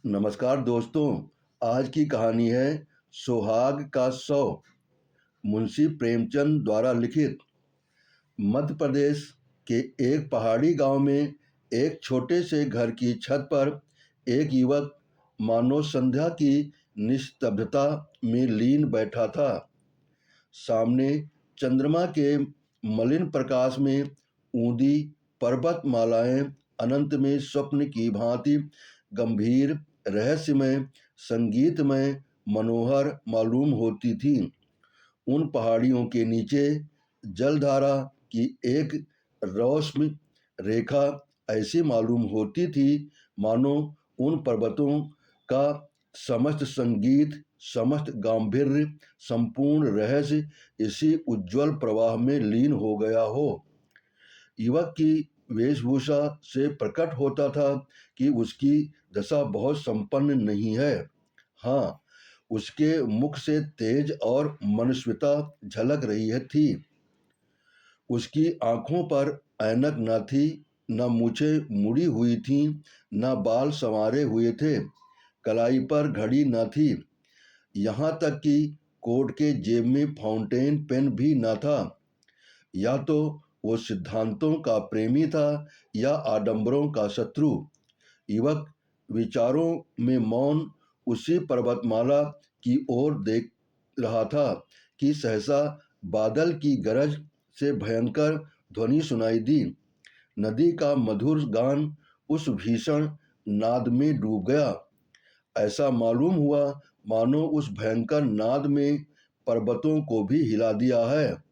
नमस्कार दोस्तों। आज की कहानी है सुहाग का सौ, मुंशी प्रेमचंद द्वारा लिखित। मध्य प्रदेश के एक पहाड़ी गांव में एक छोटे से घर की छत पर एक युवक मानो संध्या की निस्तब्धता में लीन बैठा था। सामने चंद्रमा के मलिन प्रकाश में ऊंधी पर्वतमालाएं अनंत में स्वप्न की भांति गंभीर, रहस्यमय, संगीतमय, मनोहर मालूम होती थी। उन पहाड़ियों के नीचे जलधारा की एक रोशनी रेखा ऐसी मालूम होती थी मानो उन पर्वतों का समस्त संगीत, समस्त गांधीर्य, संपूर्ण रहस्य इसी उज्जवल प्रवाह में लीन हो गया हो। युवक की वेशभूषा से प्रकट होता था कि उसकी दशा बहुत संपन्न नहीं है। हाँ, उसके मुख से तेज और मनुष्यता झलक रही थी। उसकी आंखों पर ऐनक न थी, न मूछें मुड़ी हुई थीं, न बाल संवारे हुए थे, कलाई पर घड़ी न थी, यहाँ तक कि कोट के जेब में फाउंटेन पेन भी न था। या तो वो सिद्धांतों का प्रेमी था या आडंबरों का शत्रु। युवक विचारों में मौन उसी पर्वतमाला की ओर देख रहा था कि सहसा बादल की गरज से भयंकर ध्वनि सुनाई दी। नदी का मधुर गान उस भीषण नाद में डूब गया। ऐसा मालूम हुआ मानो उस भयंकर नाद में पर्वतों को भी हिला दिया है,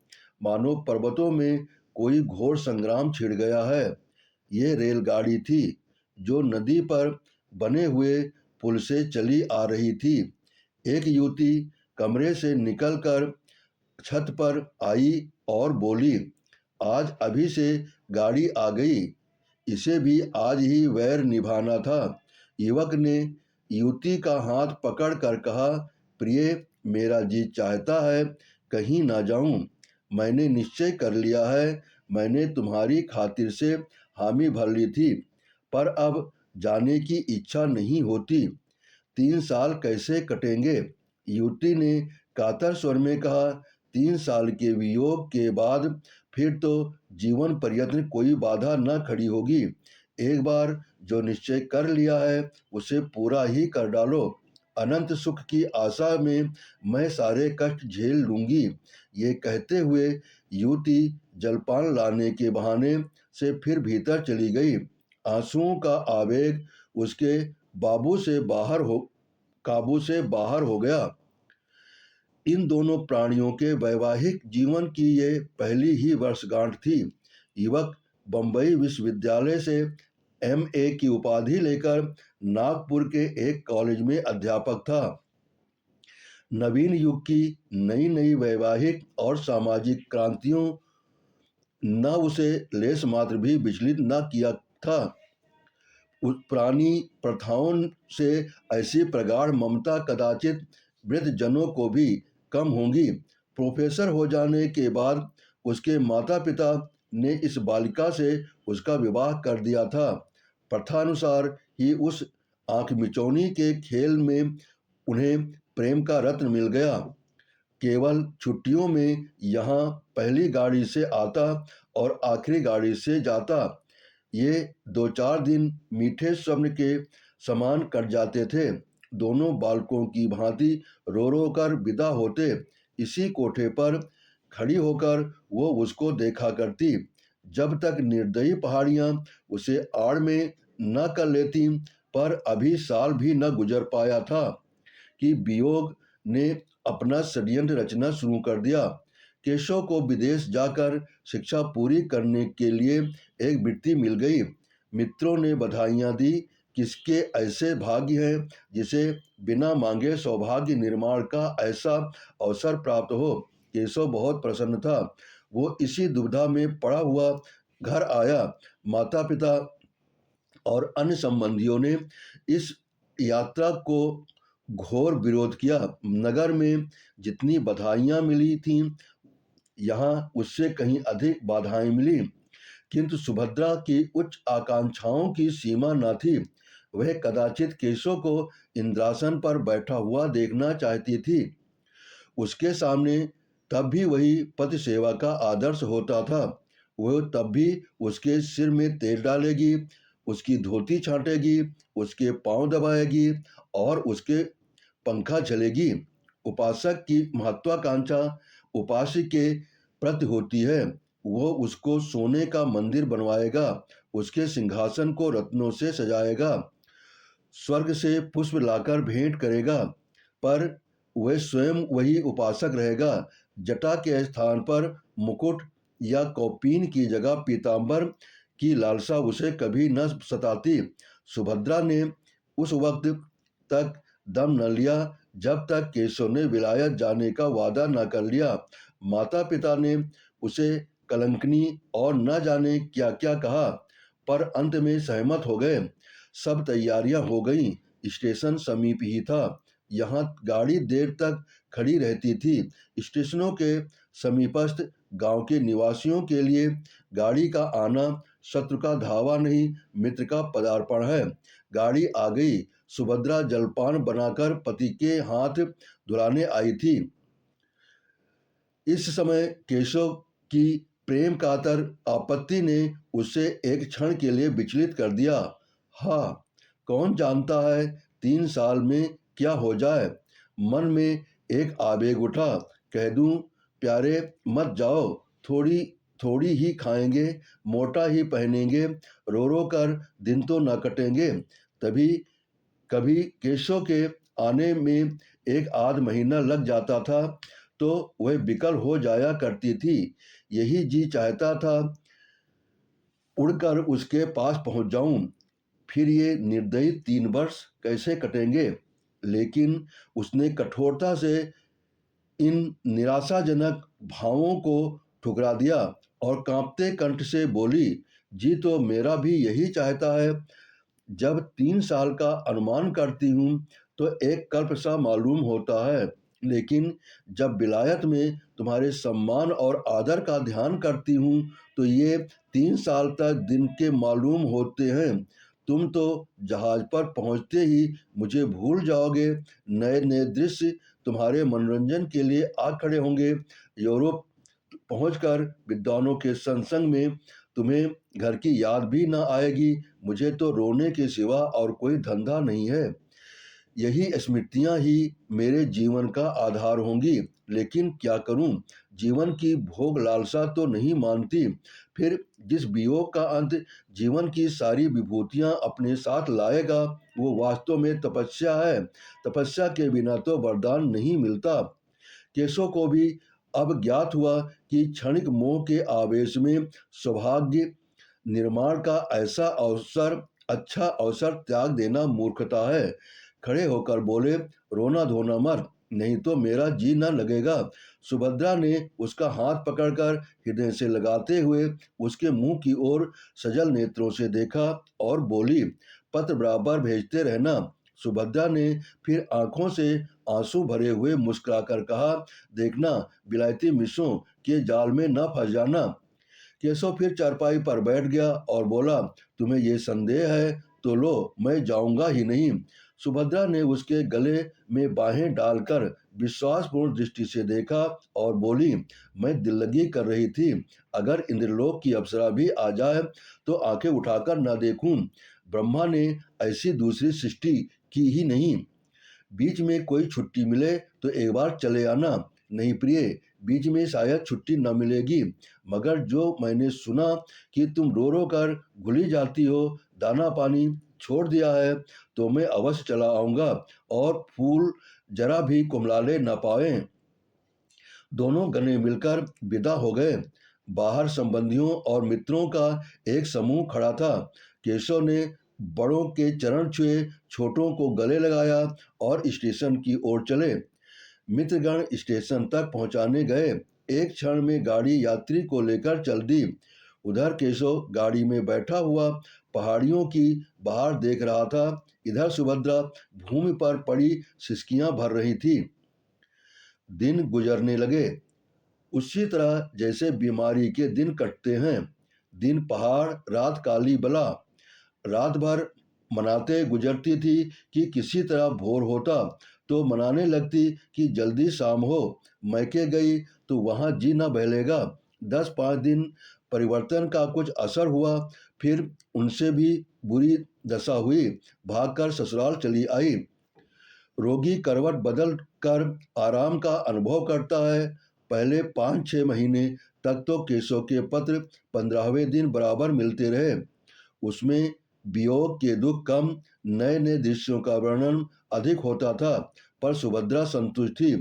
मानो पर्वतों में कोई घोर संग्राम छिड़ गया है। ये रेलगाड़ी थी जो नदी पर बने हुए पुल से चली आ रही थी। एक युवती कमरे से निकलकर छत पर आई और बोली, आज अभी से गाड़ी आ गई, इसे भी आज ही वैर निभाना था। युवक ने युवती का हाथ पकड़कर कहा, प्रिय, मेरा जी चाहता है कहीं ना जाऊं। मैंने निश्चय कर लिया है, मैंने तुम्हारी खातिर से हामी भर ली थी, पर अब जाने की इच्छा नहीं होती। 3 साल कैसे कटेंगे? युवती ने कातर स्वर में कहा, 3 साल के वियोग के बाद फिर तो जीवन पर्यंत कोई बाधा न खड़ी होगी। एक बार जो निश्चय कर लिया है उसे पूरा ही कर डालो। अनंत सुख की आशा में मैं सारे कष्ट झेल लूंगी। ये कहते हुए युवती जलपान लाने के बहाने से फिर भीतर चली गई। आंसुओं का आवेग उसके काबू से बाहर हो गया। इन दोनों प्राणियों के वैवाहिक जीवन की ये पहली ही वर्षगांठ थी। युवक बंबई विश्वविद्यालय से एमए की उपाधि लेकर नागपुर के एक कॉलेज में अध्यापक था। नवीन युग की नई नई वैवाहिक और सामाजिक क्रांतियों न उसे लेस मात्र भी विचलित न किया था। उस पुरानी प्रथाओं से ऐसी प्रगाढ़ ममता कदाचित वृद्धजनों को भी कम होंगी। प्रोफेसर हो जाने के बाद उसके माता पिता ने इस बालिका से उसका विवाह कर दिया था। प्रथानुसार ही उस आंख मिचौनी के खेल में उन्हें प्रेम का रत्न मिल गया। केवल छुट्टियों में यहाँ पहली गाड़ी से आता और आखिरी गाड़ी से जाता। ये 2-4 दिन मीठे स्वप्न के समान कट जाते थे। दोनों बालकों की भांति रो रो कर विदा होते। इसी कोठे पर खड़ी होकर वो उसको देखा करती, जब तक निर्दयी पहाड़ियां उसे आड़ में न कर लेती। पर अभी साल भी न गुजर पाया था कि वियोग ने अपना षड्यंत्र रचना शुरू कर दिया। केशव को विदेश जाकर शिक्षा पूरी करने के लिए एक वृत्ति मिल गई। मित्रों ने बधाइयां दी। किसके ऐसे भाग्य हैं जिसे बिना मांगे सौभाग्य निर्माण का ऐसा अवसर प्राप्त हो। केशव बहुत प्रसन्न था। वो इसी दुविधा में पड़ा हुआ घर आया। माता पिता और अन्य संबंधियों ने इस यात्रा को घोर विरोध किया। नगर में जितनी बधाइयां मिली थीं, यहाँ उससे कहीं अधिक बाधाएं मिली। किंतु सुभद्रा की उच्च आकांक्षाओं की सीमा न थी। वह कदाचित केशव को इंद्रासन पर बैठा हुआ देखना चाहती थी। उसके सामने तब भी वही पति सेवा का आदर्श होता था। वह तब भी उसके सिर में तेल डालेगी, उसकी धोती छांटेगी, उसके पांव दबाएगी और उसके पंखा झलेगी। उपासक की महत्वाकांक्षा उपास्य के प्रति होती है। वो उसको सोने का मंदिर बनवाएगा, उसके सिंहासन को रत्नों से सजाएगा, स्वर्ग से पुष्प लाकर भेंट करेगा, पर वह स्वयं वही उपासक रहेगा। जटा के स्थान पर मुकुट या कौपीन की जगह पीतांबर की लालसा उसे कभी न सताती। सुभद्रा ने उस वक्त तक दम न लिया जब तक केशव ने विलायत जाने का वादा न कर लिया। माता पिता ने उसे कलंकनी और न जाने क्या क्या कहा, पर अंत में सहमत हो गए। सब तैयारियां हो गईं। स्टेशन समीप ही था। यहाँ गाड़ी देर तक खड़ी रहती थी। स्टेशनों के समीपस्थ गांव के निवासियों के लिए गाड़ी का आना शत्रु का धावा नहीं, मित्र का पदार्पण है। गाड़ी आ गई। सुभद्रा जलपान बनाकर पति के हाथ धुलाने आई थी। इस समय केशव की प्रेम कातर आपत्ति ने उसे एक क्षण के लिए विचलित कर दिया। हाँ, कौन जानता है 3 साल में क्या हो जाए। मन में एक आवेग उठा। कह दूं, प्यारे मत जाओ, थोड़ी थोड़ी ही खाएंगे, मोटा ही पहनेंगे, रो रो कर दिन तो न कटेंगे। तभी कभी केशव के आने में एक आध महीना लग जाता था तो वह विकल हो जाया करती थी। यही जी चाहता था उड़कर उसके पास पहुंच जाऊं। फिर ये निर्दयी 3 वर्ष कैसे कटेंगे। लेकिन उसने कठोरता से इन निराशाजनक भावों को ठुकरा दिया और कांपते कंठ से बोली, जी तो मेरा भी यही चाहता है। जब 3 साल का अनुमान करती हूँ तो एक कल्प सा मालूम होता है, लेकिन जब विलायत में तुम्हारे सम्मान और आदर का ध्यान करती हूँ तो ये 3 साल तक दिन के मालूम होते हैं। तुम तो जहाज पर पहुँचते ही मुझे भूल जाओगे। नए नए दृश्य तुम्हारे मनोरंजन के लिए आ खड़े होंगे। यूरोप पहुंचकर विद्वानों के सत्संग में तुम्हें घर की याद भी न आएगी। मुझे तो रोने के सिवा और कोई धंधा नहीं है। यही स्मृतियां ही मेरे जीवन का आधार होंगी। लेकिन क्या करूं, जीवन की भोग लालसा तो नहीं मानती। फिर जिस वियोग का अंत जीवन की सारी विभूतियां अपने साथ लाएगा वो वास्तव में तपस्या है। तपस्या के बिना तो वरदान नहीं मिलता। केशव को भी अब ज्ञात हुआ कि क्षणिक मोह के आवेश में सौभाग्य निर्माण का ऐसा अवसर, अच्छा अवसर त्याग देना मूर्खता है। खड़े होकर बोले, रोना धोना मत, नहीं तो मेरा जी न लगेगा। सुभद्रा ने उसका हाथ पकड़कर हृदय से लगाते हुए उसके मुंह की ओर सजल नेत्रों से देखा और बोली, पत्र बराबर भेजते रहना। सुभद्रा ने फिर आंखों से आंसू भरे हुए मुस्कुराकर कहा, देखना विलायती मिसों के जाल में न फंस जाना। केशव फिर चारपाई पर बैठ गया और बोला, तुम्हें ये संदेह है तो लो, मैं जाऊंगा ही नहीं। सुभद्रा ने उसके गले में बाहें डालकर विश्वासपूर्ण दृष्टि से देखा और बोली, मैं दिल लगी कर रही थी। अगर इंद्रलोक की अप्सरा भी आ जाए तो आंखें उठाकर न देखूं। ब्रह्मा ने ऐसी दूसरी सृष्टि की ही नहीं। बीच में कोई छुट्टी मिले तो एक बार चले आना। नहीं प्रिय, बीच में शायद छुट्टी न मिलेगी, मगर जो मैंने सुना कि तुम रो रो कर घुली जाती हो, दाना पानी छोड़ दिया है, तो मैं अवश्य चला आऊँगा और फूल जरा भी कुम्हलाले न पाएं। दोनों गने मिलकर विदा हो गए। बाहर संबंधियों और मित्रों का एक समूह खड़ा था। केशव ने बड़ों के चरण छुए, छोटों को गले लगाया और स्टेशन की ओर चले। मित्रगण स्टेशन तक पहुंचाने गए। एक क्षण में गाड़ी यात्री को लेकर चल दी। उधर केशव गाड़ी में बैठा हुआ पहाड़ियों की बाहर देख रहा था। इधर सुभद्रा भूमि पर पड़ी सिसकियां भर रही थी। दिन गुजरने लगे उसी तरह जैसे बीमारी के दिन कटते हैं। दिन पहाड़, रात काली बला। रात भर मनाते गुजरती थी कि किसी तरह भोर होता तो मनाने लगती कि जल्दी शाम हो। मैके गई तो वहाँ जी न बहलेगा। 10-5 दिन परिवर्तन का कुछ असर हुआ, फिर उनसे भी बुरी दशा हुई। भागकर ससुराल चली आई। रोगी करवट बदल कर आराम का अनुभव करता है। पहले 5-6 महीने तक तो केशव के पत्र 15वें दिन बराबर मिलते रहे। उसमें वियोग के दुख कम, नए नए दृश्यों का वर्णन अधिक होता था। पर सुभद्रा संतुष्ट थी।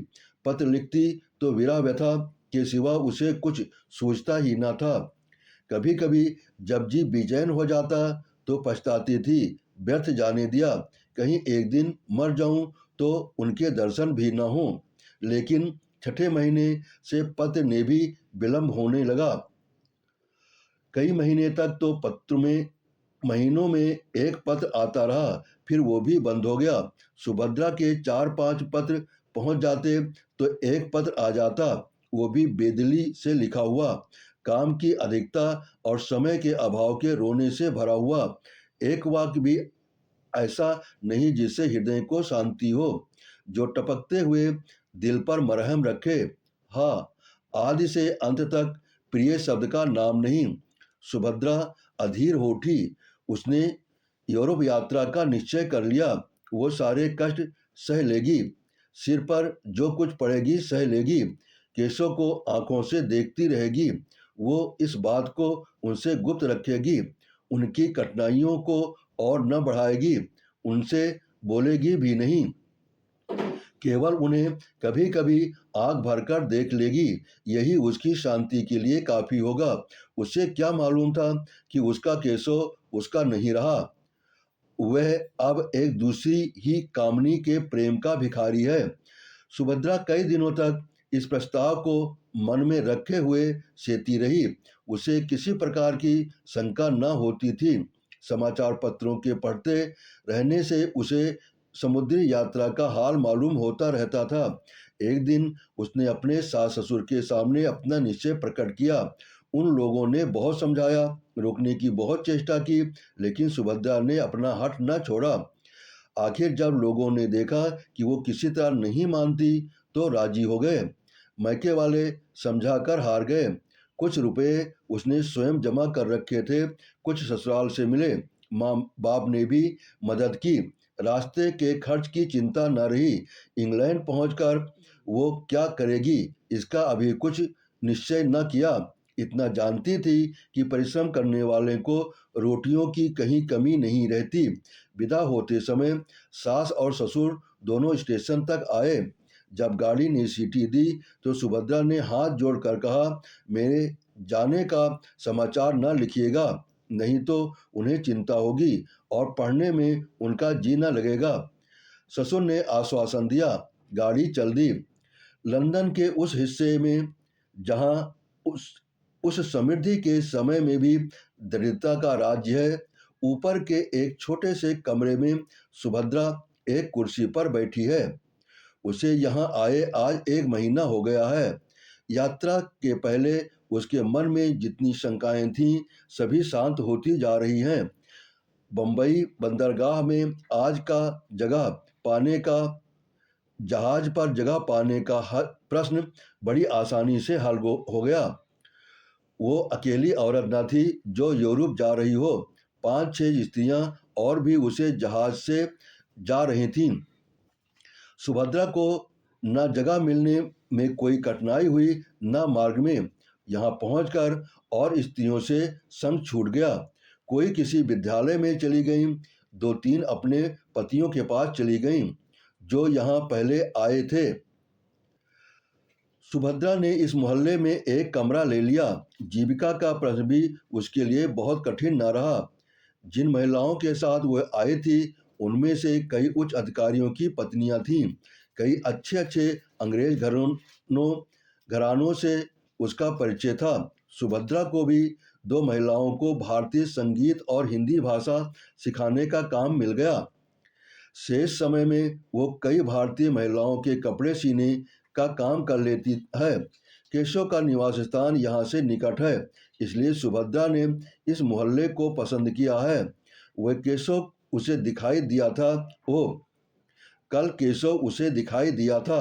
पत्र लिखती तो विरह व्यथा के सिवा उसे कुछ सूझता ही न था। कभी कभी जब जी बेचैन हो जाता तो पछताती थी, व्यर्थ जाने दिया। कहीं एक दिन मर जाऊं तो उनके दर्शन भी न हों। लेकिन छठे महीने से पत्र ने भी विलंब होने लगा। कई महीने तक तो पत्र में महीनों में एक पत्र आता रहा, फिर वो भी बंद हो गया। सुभद्रा के 4-5 पत्र पहुंच जाते तो एक पत्र आ जाता, वो भी बेदिली से लिखा हुआ, काम की अधिकता और समय के अभाव के रोने से भरा हुआ। एक वाक्य भी ऐसा नहीं जिससे हृदय को शांति हो, जो टपकते हुए दिल पर मरहम रखे। हाँ, आदि से अंत तक प्रिय शब्द का नाम नहीं। सुभद्रा अधीर हो उठी। उसने यूरोप यात्रा का निश्चय कर लिया। वो सारे कष्ट सह लेगी, सिर पर जो कुछ पड़ेगी सह लेगी। केशव को आंखों से देखती रहेगी। वो इस बात को उनसे गुप्त रखेगी, उनकी कठिनाइयों को और न बढ़ाएगी, उनसे बोलेगी भी नहीं। केवल उन्हें कभी कभी आंख भरकर देख लेगी, यही उसकी शांति के लिए काफी होगा। उसे क्या मालूम था कि उसका केशव उसका नहीं रहा, वह अब एक दूसरी ही कामनी के प्रेम का भिखारी है। सुभद्रा कई दिनों तक इस प्रस्ताव को मन में रखे हुए सेती रही। उसे किसी प्रकार की शंका न होती थी। समाचार पत्रों के पढ़ते रहने से उसे समुद्री यात्रा का हाल मालूम होता रहता था। एक दिन उसने अपने सास ससुर के सामने अपना निश्चय प्रकट किया। उन लोगों ने बहुत समझाया, रोकने की बहुत चेष्टा की, लेकिन सुभद्रा ने अपना हठ न छोड़ा। आखिर जब लोगों ने देखा कि वो किसी तरह नहीं मानती तो राजी हो गए। मैके वाले समझाकर हार गए। कुछ रुपए उसने स्वयं जमा कर रखे थे, कुछ ससुराल से मिले। माँ बाप ने भी मदद की। रास्ते के खर्च की चिंता न रही। इंग्लैंड पहुंचकर वो क्या करेगी इसका अभी कुछ निश्चय न किया। इतना जानती थी कि परिश्रम करने वाले को रोटियों की कहीं कमी नहीं रहती। विदा होते समय सास और ससुर दोनों स्टेशन तक आए। जब गाड़ी ने सीटी दी तो सुभद्रा ने हाथ जोड़कर कहा, मेरे जाने का समाचार न लिखिएगा, नहीं तो उन्हें चिंता होगी और पढ़ने में उनका जी न लगेगा। ससुर ने आश्वासन दिया। गाड़ी चल दी। लंदन के उस हिस्से में जहां उस समृद्धि के समय में भी दरिद्रता का राज्य है, ऊपर के एक छोटे से कमरे में सुभद्रा एक कुर्सी पर बैठी है। उसे यहाँ आए आज 1 महीना हो गया है। यात्रा के पहले उसके मन में जितनी शंकाएं थीं, सभी शांत होती जा रही हैं। बंबई बंदरगाह में आज का जगह पाने का जहाज पर जगह पाने का प्रश्न बड़ी आसानी से हल हो गया। वो अकेली औरत न थी जो यूरोप जा रही हो। 5-6 स्त्रियां और भी उसे जहाज से जा रही थीं। सुभद्रा को न जगह मिलने में कोई कठिनाई हुई, न मार्ग में। यहाँ पहुंचकर और स्त्रियों से संग छूट गया। कोई किसी विद्यालय में चली गईं, 2-3 अपने पतियों के पास चली गईं जो यहाँ पहले आए थे। सुभद्रा ने इस मोहल्ले में एक कमरा ले लिया। जीविका का प्रश्न भी उसके लिए बहुत कठिन न रहा। जिन महिलाओं के साथ वह आई थी उनमें से कई उच्च अधिकारियों की पत्नियां थीं। कई अच्छे अच्छे अंग्रेज घरानों से उसका परिचय था। सुभद्रा को भी 2 महिलाओं को भारतीय संगीत और हिंदी भाषा सिखाने का काम मिल गया। शेष समय में वो कई भारतीय महिलाओं के कपड़े सीने का काम कर लेती है। केशव का निवास स्थान यहाँ से निकट है, इसलिए सुभद्रा ने इस मोहल्ले को पसंद किया है। वह केशव उसे दिखाई दिया था। ओह, कल केशव उसे दिखाई दिया था।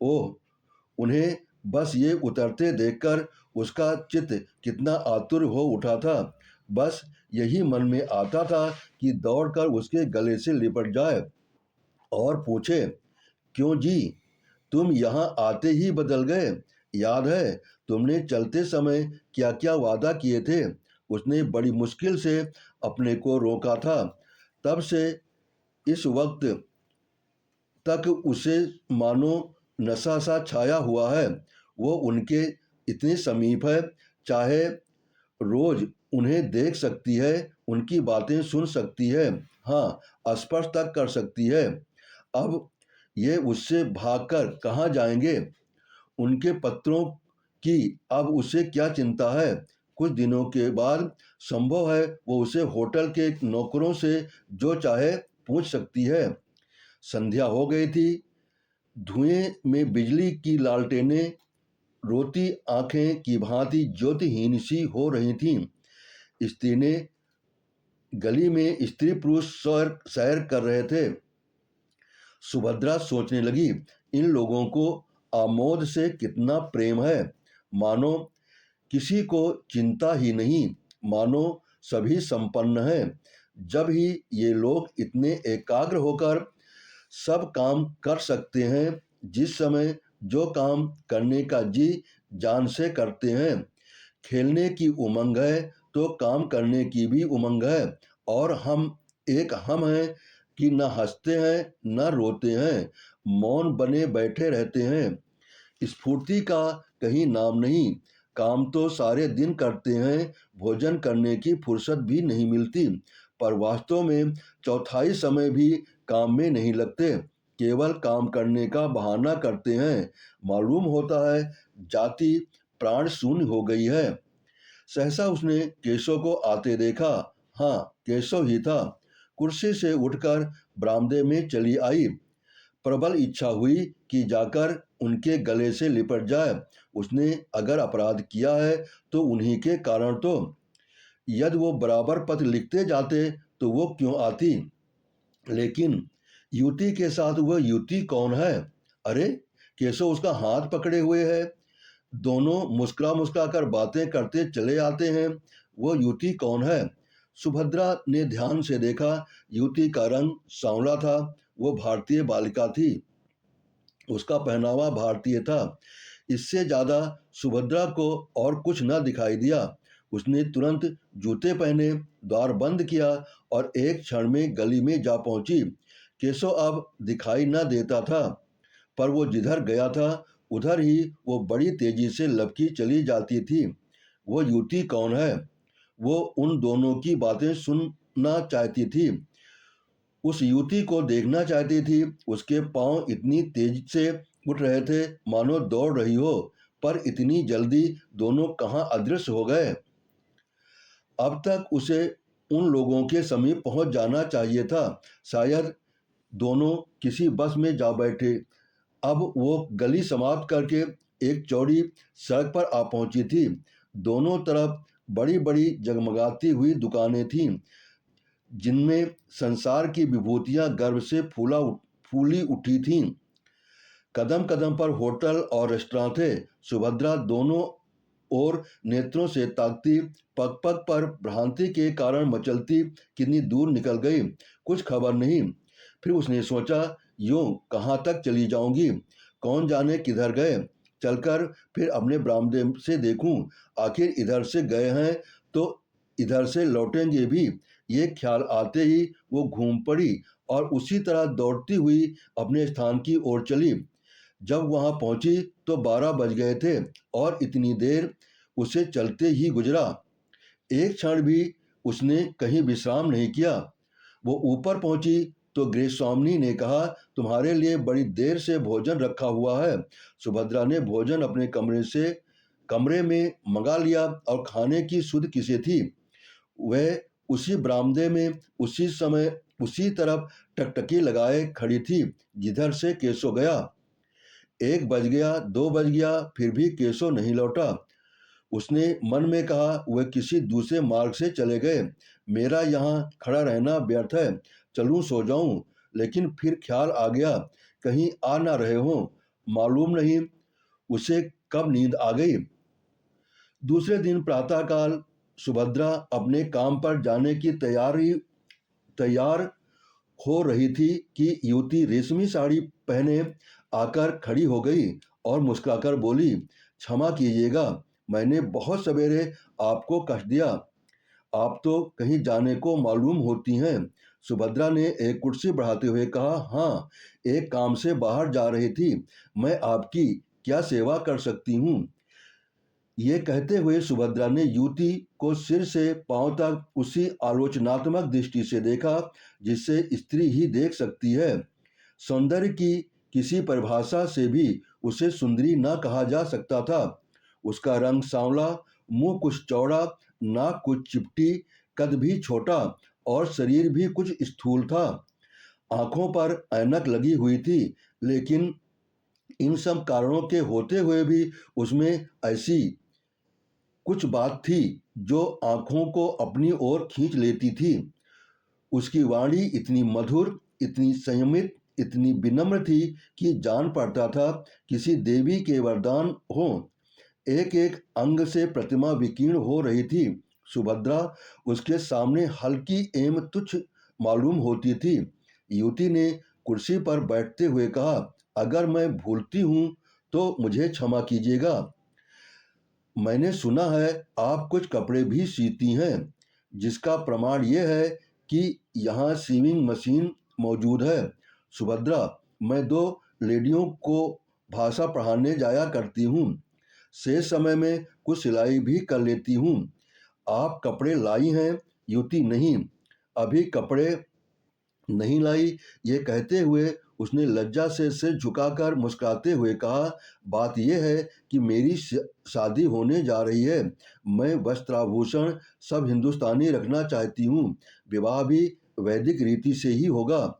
ओह, उन्हें बस ये उतरते देखकर उसका चित्त कितना आतुर हो उठा था। बस यही मन में आता था कि दौड़कर उसके गले से लिपट जाए और पूछे, क्यों जी, तुम यहाँ आते ही बदल गए? याद है तुमने चलते समय क्या क्या वादा किए थे? उसने बड़ी मुश्किल से अपने को रोका था। तब से इस वक्त तक उसे मानो नशा सा छाया हुआ है। वो उनके इतने समीप है, चाहे रोज उन्हें देख सकती है, उनकी बातें सुन सकती है, हाँ स्पर्श तक कर सकती है। अब ये उससे भागकर कहाँ जाएंगे? उनके पत्रों की अब उसे क्या चिंता है? कुछ दिनों के बाद संभव है वो उसे होटल के नौकरों से जो चाहे पूछ सकती है। संध्या हो गई थी। धुएं में बिजली की लालटेनें रोती आंखें की भांति ज्योतिहीन सी हो रही थीं। स्त्रीने गली में स्त्री पुरुष सैर कर रहे थे। सुभद्रा सोचने लगी, इन लोगों को आमोद से कितना प्रेम है। मानो किसी को चिंता ही नहीं, मानो सभी संपन्न हैं। जब ही ये लोग इतने एकाग्र होकर सब काम कर सकते हैं, जिस समय जो काम करने का जी जान से करते हैं। खेलने की उमंग है तो काम करने की भी उमंग है। और हम हैं कि न हंसते हैं न रोते हैं, मौन बने बैठे रहते हैं। स्फूर्ति का कहीं नाम नहीं। काम तो सारे दिन करते हैं, भोजन करने की फुर्सत भी नहीं मिलती। पर वास्तव में चौथाई समय भी काम में नहीं लगते, केवल काम करने का बहाना करते हैं। मालूम होता है जाति प्राण शून्य हो गई है। सहसा उसने केशव को आते देखा। हाँ, केशव ही था। कुर्सी से उठकर बरामदे में चली आई। प्रबल इच्छा हुई कि जाकर उनके गले से लिपट जाए। उसने अगर अपराध किया है तो उन्हीं के कारण तो। यदि वो बराबर पत्र लिखते जाते तो वो क्यों आती? लेकिन युवती के साथ वह युवती कौन है? अरे, केशव उसका हाथ पकड़े हुए है। दोनों मुस्कुरा मुस्कुरा कर बातें करते चले आते हैं। वो युवती कौन है? सुभद्रा ने ध्यान से देखा। युवती का रंग सांवला था। वो भारतीय बालिका थी। उसका पहनावा भारतीय था। इससे ज्यादा सुभद्रा को और कुछ न दिखाई दिया। उसने तुरंत जूते पहने, द्वार बंद किया और एक क्षण में गली में जा पहुंची। केशव अब दिखाई न देता था, पर वो जिधर गया था उधर ही वो बड़ी तेजी से लपकी चली जाती थी। वो युवती कौन है? वो उन दोनों की बातें सुनना चाहती थी, उस युवती को देखना चाहती थी। उसके पांव इतनी तेज से उठ रहे थे मानो दौड़ रही हो, पर इतनी जल्दी दोनों कहाँ अदृश्य हो गए। अब तक उसे उन लोगों के समीप पहुंच जाना चाहिए था। शायद दोनों किसी बस में जा बैठे। अब वो गली समाप्त करके एक चौड़ी सड़क पर आ पहुंची थी। दोनों तरफ बड़ी बड़ी जगमगाती हुई दुकानें थीं, जिनमें संसार की विभूतियां गर्व से फूली उठी थीं। कदम कदम पर होटल और रेस्टोरेंट थे। सुभद्रा दोनों ओर नेत्रों से ताकती, पग पग पर भ्रांति के कारण मचलती कितनी दूर निकल गई, कुछ खबर नहीं। फिर उसने सोचा, यूं कहाँ तक चली जाऊंगी? कौन जाने किधर गए? चलकर फिर अपने बरामदे से देखूं, आखिर इधर से गए हैं तो इधर से लौटेंगे भी। ये ख्याल आते ही वो घूम पड़ी और उसी तरह दौड़ती हुई अपने स्थान की ओर चली। जब वहां पहुंची तो 12 बज गए थे और इतनी देर उसे चलते ही गुजरा। एक क्षण भी उसने कहीं विश्राम नहीं किया। वो ऊपर पहुंची तो गृहस्वामिनी ने कहा, तुम्हारे लिए बड़ी देर से भोजन रखा हुआ है। सुभद्रा ने भोजन अपने कमरे में मंगा लिया और खाने की सुध किसे थी। वह उसी बरामदे में उसी समय उसी तरफ टकटकी लगाए खड़ी थी जिधर से केशव गया। 1 बज गया, 2 बज गया, फिर भी केशव नहीं लौटा। उसने मन में कहा, वह किसी दूसरे मार्ग से चले गए। मेरा यहाँ खड़ा रहना व्यर्थ है। चलूं सो जाऊं, लेकिन फिर ख्याल आ गया कहीं आ ना रहे हों। मालूम नहीं उसे कब नींद आ गई। दूसरे दिन प्रातःकाल सुभद्रा अपने काम पर जाने की तैयार हो रही थी कि युवती रेशमी साड़ी पहने आकर खड़ी हो गई और मुस्कुराकर बोली, क्षमा कीजिएगा, मैंने बहुत सवेरे आपको कष्ट दिया। आप तो कहीं जाने को मालूम होती हैं। सुभद्रा ने एक कुर्सी बढ़ाते हुए कहा, हाँ, एक काम से बाहर जा रही थी। मैं आपकी क्या सेवा कर सकती हूँ? ये कहते हुए सुभद्रा ने युवती को सिर से पांव तक उसी आलोचनात्मक दृष्टि से देखा जिससे स्त्री ही देख सकती है। सौंदर्य की किसी परिभाषा से भी उसे सुंदरी न कहा जा सकता था। उसका रंग सांवला, मुंह कुछ चौड़ा, नाक कुछ चिपटी, कद भी छोटा और शरीर भी कुछ स्थूल था। आंखों पर ऐनक लगी हुई थी, लेकिन इन सब कारणों के होते हुए भी उसमें ऐसी कुछ बात थी जो आंखों को अपनी ओर खींच लेती थी। उसकी वाणी इतनी मधुर, इतनी संयमित, इतनी विनम्र थी कि जान पड़ता था किसी देवी के वरदान हो। एक एक अंग से प्रतिमा विकीर्ण हो रही थी। सुभद्रा उसके सामने हल्की एवं तुच्छ मालूम होती थी। युवती ने कुर्सी पर बैठते हुए कहा, अगर मैं भूलती हूँ तो मुझे क्षमा कीजिएगा। मैंने सुना है आप कुछ कपड़े भी सीती हैं, जिसका प्रमाण ये है कि यहाँ सीविंग मशीन मौजूद है। सुभद्रा, मैं 2 लेडियों को भाषा पढ़ाने जाया करती हूँ। शेष समय में कुछ सिलाई भी कर लेती हूँ। आप कपड़े लाई हैं? युवती, नहीं, अभी कपड़े नहीं लाई। ये कहते हुए उसने लज्जा से सिर झुकाकर मुस्कुराते हुए कहा, बात यह है कि मेरी शादी होने जा रही है। मैं वस्त्राभूषण सब हिंदुस्तानी रखना चाहती हूँ। विवाह भी वैदिक रीति से ही होगा।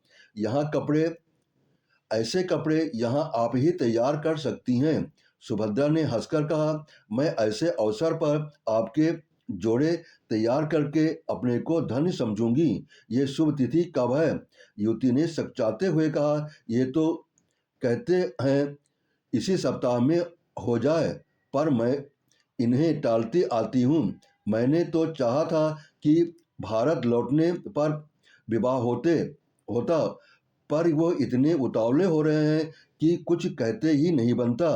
ऐसे कपड़े यहाँ आप ही तैयार कर सकती हैं। सुभद्रा ने हंसकर कहा, मैं ऐसे अवसर पर आपके जोड़े तैयार करके अपने को धन्य समझूंगी। ये शुभ तिथि कब है? युवती ने सकचाते हुए कहा, ये तो कहते हैं इसी सप्ताह में हो जाए, पर मैं इन्हें टालती आती हूँ। मैंने तो चाहा था कि भारत लौटने पर विवाह होता, पर वो इतने उतावले हो रहे हैं कि कुछ कहते ही नहीं बनता।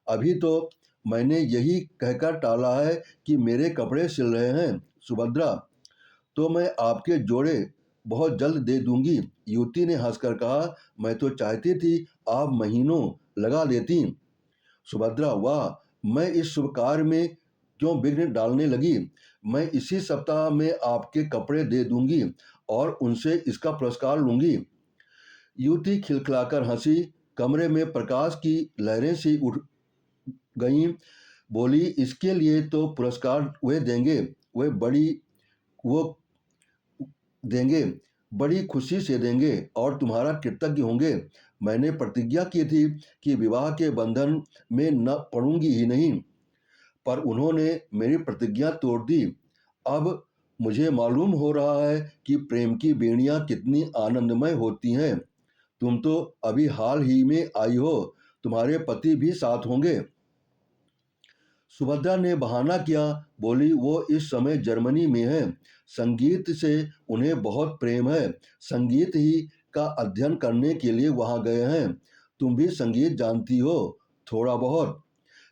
अभी तो मैंने यही कहकर टाला है कि मेरे कपड़े सिल रहे हैं। सुभद्रा, तो मैं आपके जोड़े बहुत जल्द दे दूंगी। युवती ने हंसकर कहा, मैं तो चाहती थी आप महीनों लगा देती। सुभद्रा, वाह, मैं इस शुभ कार्य में क्यों विघ्न डालने लगी? मैं इसी सप्ताह में आपके कपड़े दे दूंगी और उनसे इसका पुरस्कार लूंगी। युवती खिलखिलाकर हंसी। कमरे में प्रकाश की लहरें सी उठ गईं। बोली, इसके लिए तो पुरस्कार वो देंगे, बड़ी खुशी से देंगे और तुम्हारा कृतज्ञ होंगे। मैंने प्रतिज्ञा की थी कि विवाह के बंधन में न पड़ूंगी ही नहीं, पर उन्होंने मेरी प्रतिज्ञा तोड़ दी। अब मुझे मालूम हो रहा है कि प्रेम की बेड़ियां कितनी आनंदमय होती हैं। तुम तो अभी हाल ही में आई हो, तुम्हारे पति भी साथ होंगे। सुभद्रा ने बहाना किया, बोली, वो इस समय जर्मनी में है। संगीत से उन्हें बहुत प्रेम है। संगीत ही का अध्ययन करने के लिए वहां गए हैं। तुम भी संगीत जानती हो थोड़ा बहुत।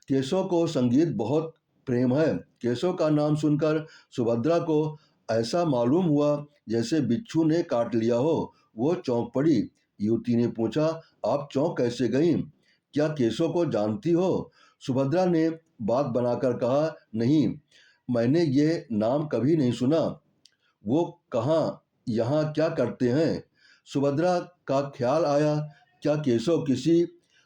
केशव को संगीत बहुत प्रेम है। केशव का नाम सुनकर सुभद्रा को ऐसा मालूम हुआ जैसे बिच्छू ने काट लिया हो। वो चौंक पड़ी। युवती ने पूछा, आप चौंक कैसे गईं? क्या केशव को जानती हो? सुभद्रा ने बात बनाकर कहा, नहीं, मैंने ये नाम कभी नहीं सुना। वो कहाँ यहाँ क्या करते हैं? सुभद्रा का ख्याल आया, क्या केशव किसी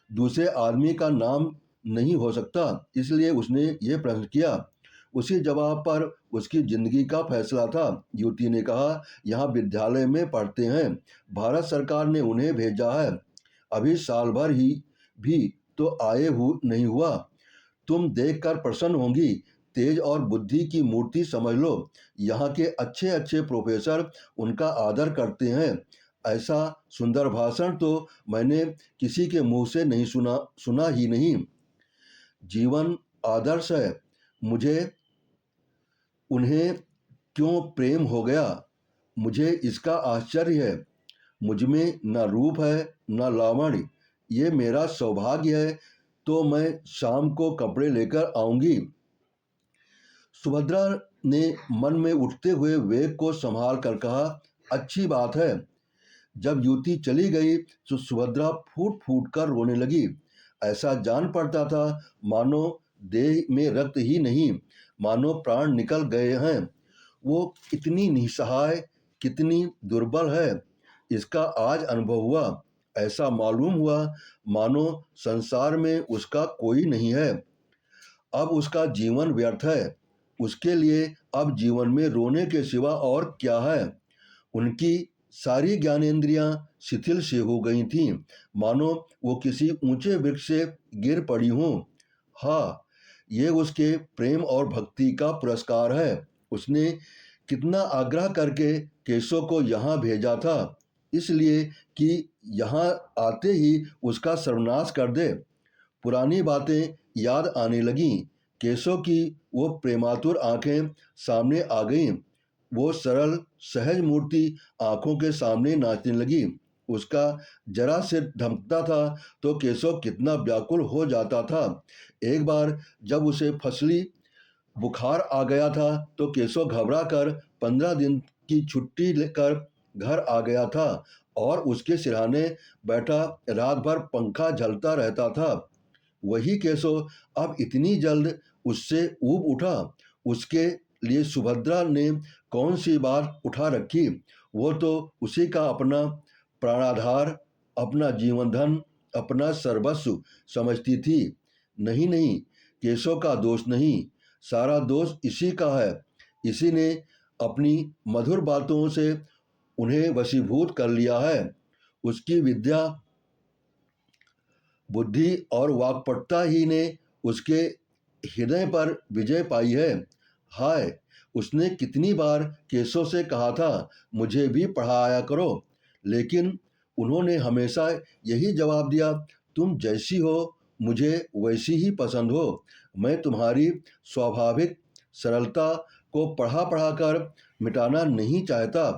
दूसरे आदमी का नाम नहीं हो सकता, इसलिए उसने ये प्रश्न किया। उसी जवाब पर उसकी जिंदगी का फैसला था। युवती ने कहा, यहाँ विद्यालय में पढ़ते हैं। भारत सरकार ने उन्हें भेजा है। अभी साल भर ही भी तो नहीं हुआ। तुम देखकर प्रसन्न होंगी। तेज और बुद्धि की मूर्ति समझ लो। यहाँ के अच्छे अच्छे प्रोफेसर उनका आदर करते हैं। ऐसा सुंदर भाषण तो मैंने किसी के मुंह से नहीं सुना ही नहीं। जीवन आदर्श है, मुझे उन्हें क्यों प्रेम हो गया, मुझे इसका आश्चर्य है। मुझ में न रूप है न लावण्य, ये मेरा सौभाग्य है, तो मैं शाम को कपड़े लेकर आऊंगी। सुभद्रा ने मन में उठते हुए वेग को संभाल कर कहा, अच्छी बात है। जब युवती चली गई तो सुभद्रा फूट फूट कर रोने लगी। ऐसा जान पड़ता था मानो देह में रक्त ही नहीं, मानो प्राण निकल गए हैं। वो कितनी निस्सहाय, कितनी दुर्बल है, इसका आज अनुभव हुआ। ऐसा मालूम हुआ मानो संसार में उसका कोई नहीं है, अब उसका जीवन व्यर्थ है। उसके लिए अब जीवन में रोने के सिवा और क्या है। उनकी सारी ज्ञानेंद्रियां शिथिल से हो गई थीं, मानो वो किसी ऊंचे वृक्ष से गिर पड़ी हों। हाँ, ये उसके प्रेम और भक्ति का पुरस्कार है। उसने कितना आग्रह करके केशव को यहाँ भेजा था, इसलिए कि यहाँ आते ही उसका सर्वनाश कर दे। पुरानी बातें याद आने लगीं। केशव की वो प्रेमातुर आंखें सामने आ गईं। वो सरल सहज मूर्ति आंखों के सामने नाचने लगी। उसका जरा से धमकता था तो केशव कितना व्याकुल हो जाता था। एक बार जब उसे फसली बुखार आ गया था तो केशव घबरा कर 15 दिन की छुट्टी लेकर घर आ गया था और उसके सिरहाने बैठा रात भर पंखा झलता रहता था। वही केशव अब इतनी जल्द उससे ऊब उठा। उसके लिए सुभद्रा ने कौन सी बात उठा रखी। वो तो उसी का अपना प्राणाधार, अपना जीवन धन, अपना सर्वस्व समझती थी। नहीं नहीं, केशव का दोष नहीं, सारा दोष इसी का है। इसी ने अपनी मधुर बातों से उन्हें वशीभूत कर लिया है। उसकी विद्या, बुद्धि और वाक्पटुता ही ने उसके हृदय पर विजय पाई है। हाय, उसने कितनी बार केशव से कहा था मुझे भी पढ़ाया करो, लेकिन उन्होंने हमेशा यही जवाब दिया, तुम जैसी हो मुझे वैसी ही पसंद हो। मैं तुम्हारी स्वाभाविक सरलता को पढ़ा पढ़ा कर मिटाना नहीं चाहता।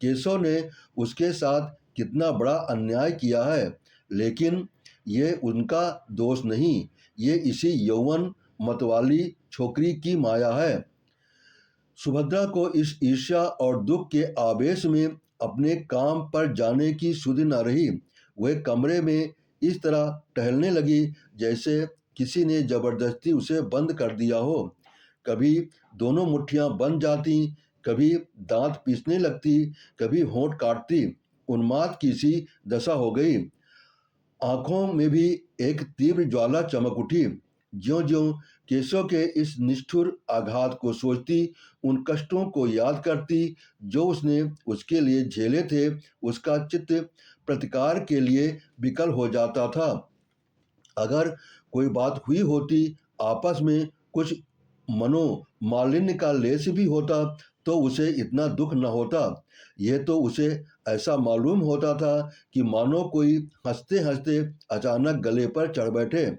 केशव ने उसके साथ कितना बड़ा अन्याय किया है, लेकिन ये उनका दोष नहीं, ये इसी यौवन मतवाली छोकरी की माया है। सुभद्रा को इस ईर्ष्या और दुख के आवेश में अपने काम पर जाने की सुधि न रही। वह कमरे में इस तरह टहलने लगी जैसे किसी ने जबरदस्ती उसे बंद कर दिया हो। कभी दोनों मुट्ठियां बंद जाती, कभी दांत पीसने लगती, कभी होंठ काटती। उन्माद की सी दशा हो गई। आंखों में भी एक तीव्र ज्वाला चमक उठी। ज्यों-ज्यों केशव के इस निष्ठुर आघात को सोचती, उन कष्टों को याद करती जो उसने उसके लिए झेले थे, उसका चित्त प्रतिकार के लिए विकल हो जाता था। अगर कोई बात हुई होती, आपस में कुछ मनोमालिन्य का लेश भी होता तो उसे इतना दुख न होता। यह तो उसे ऐसा मालूम होता था कि मानो कोई हंसते हंसते अचानक गले पर चढ़ बैठे।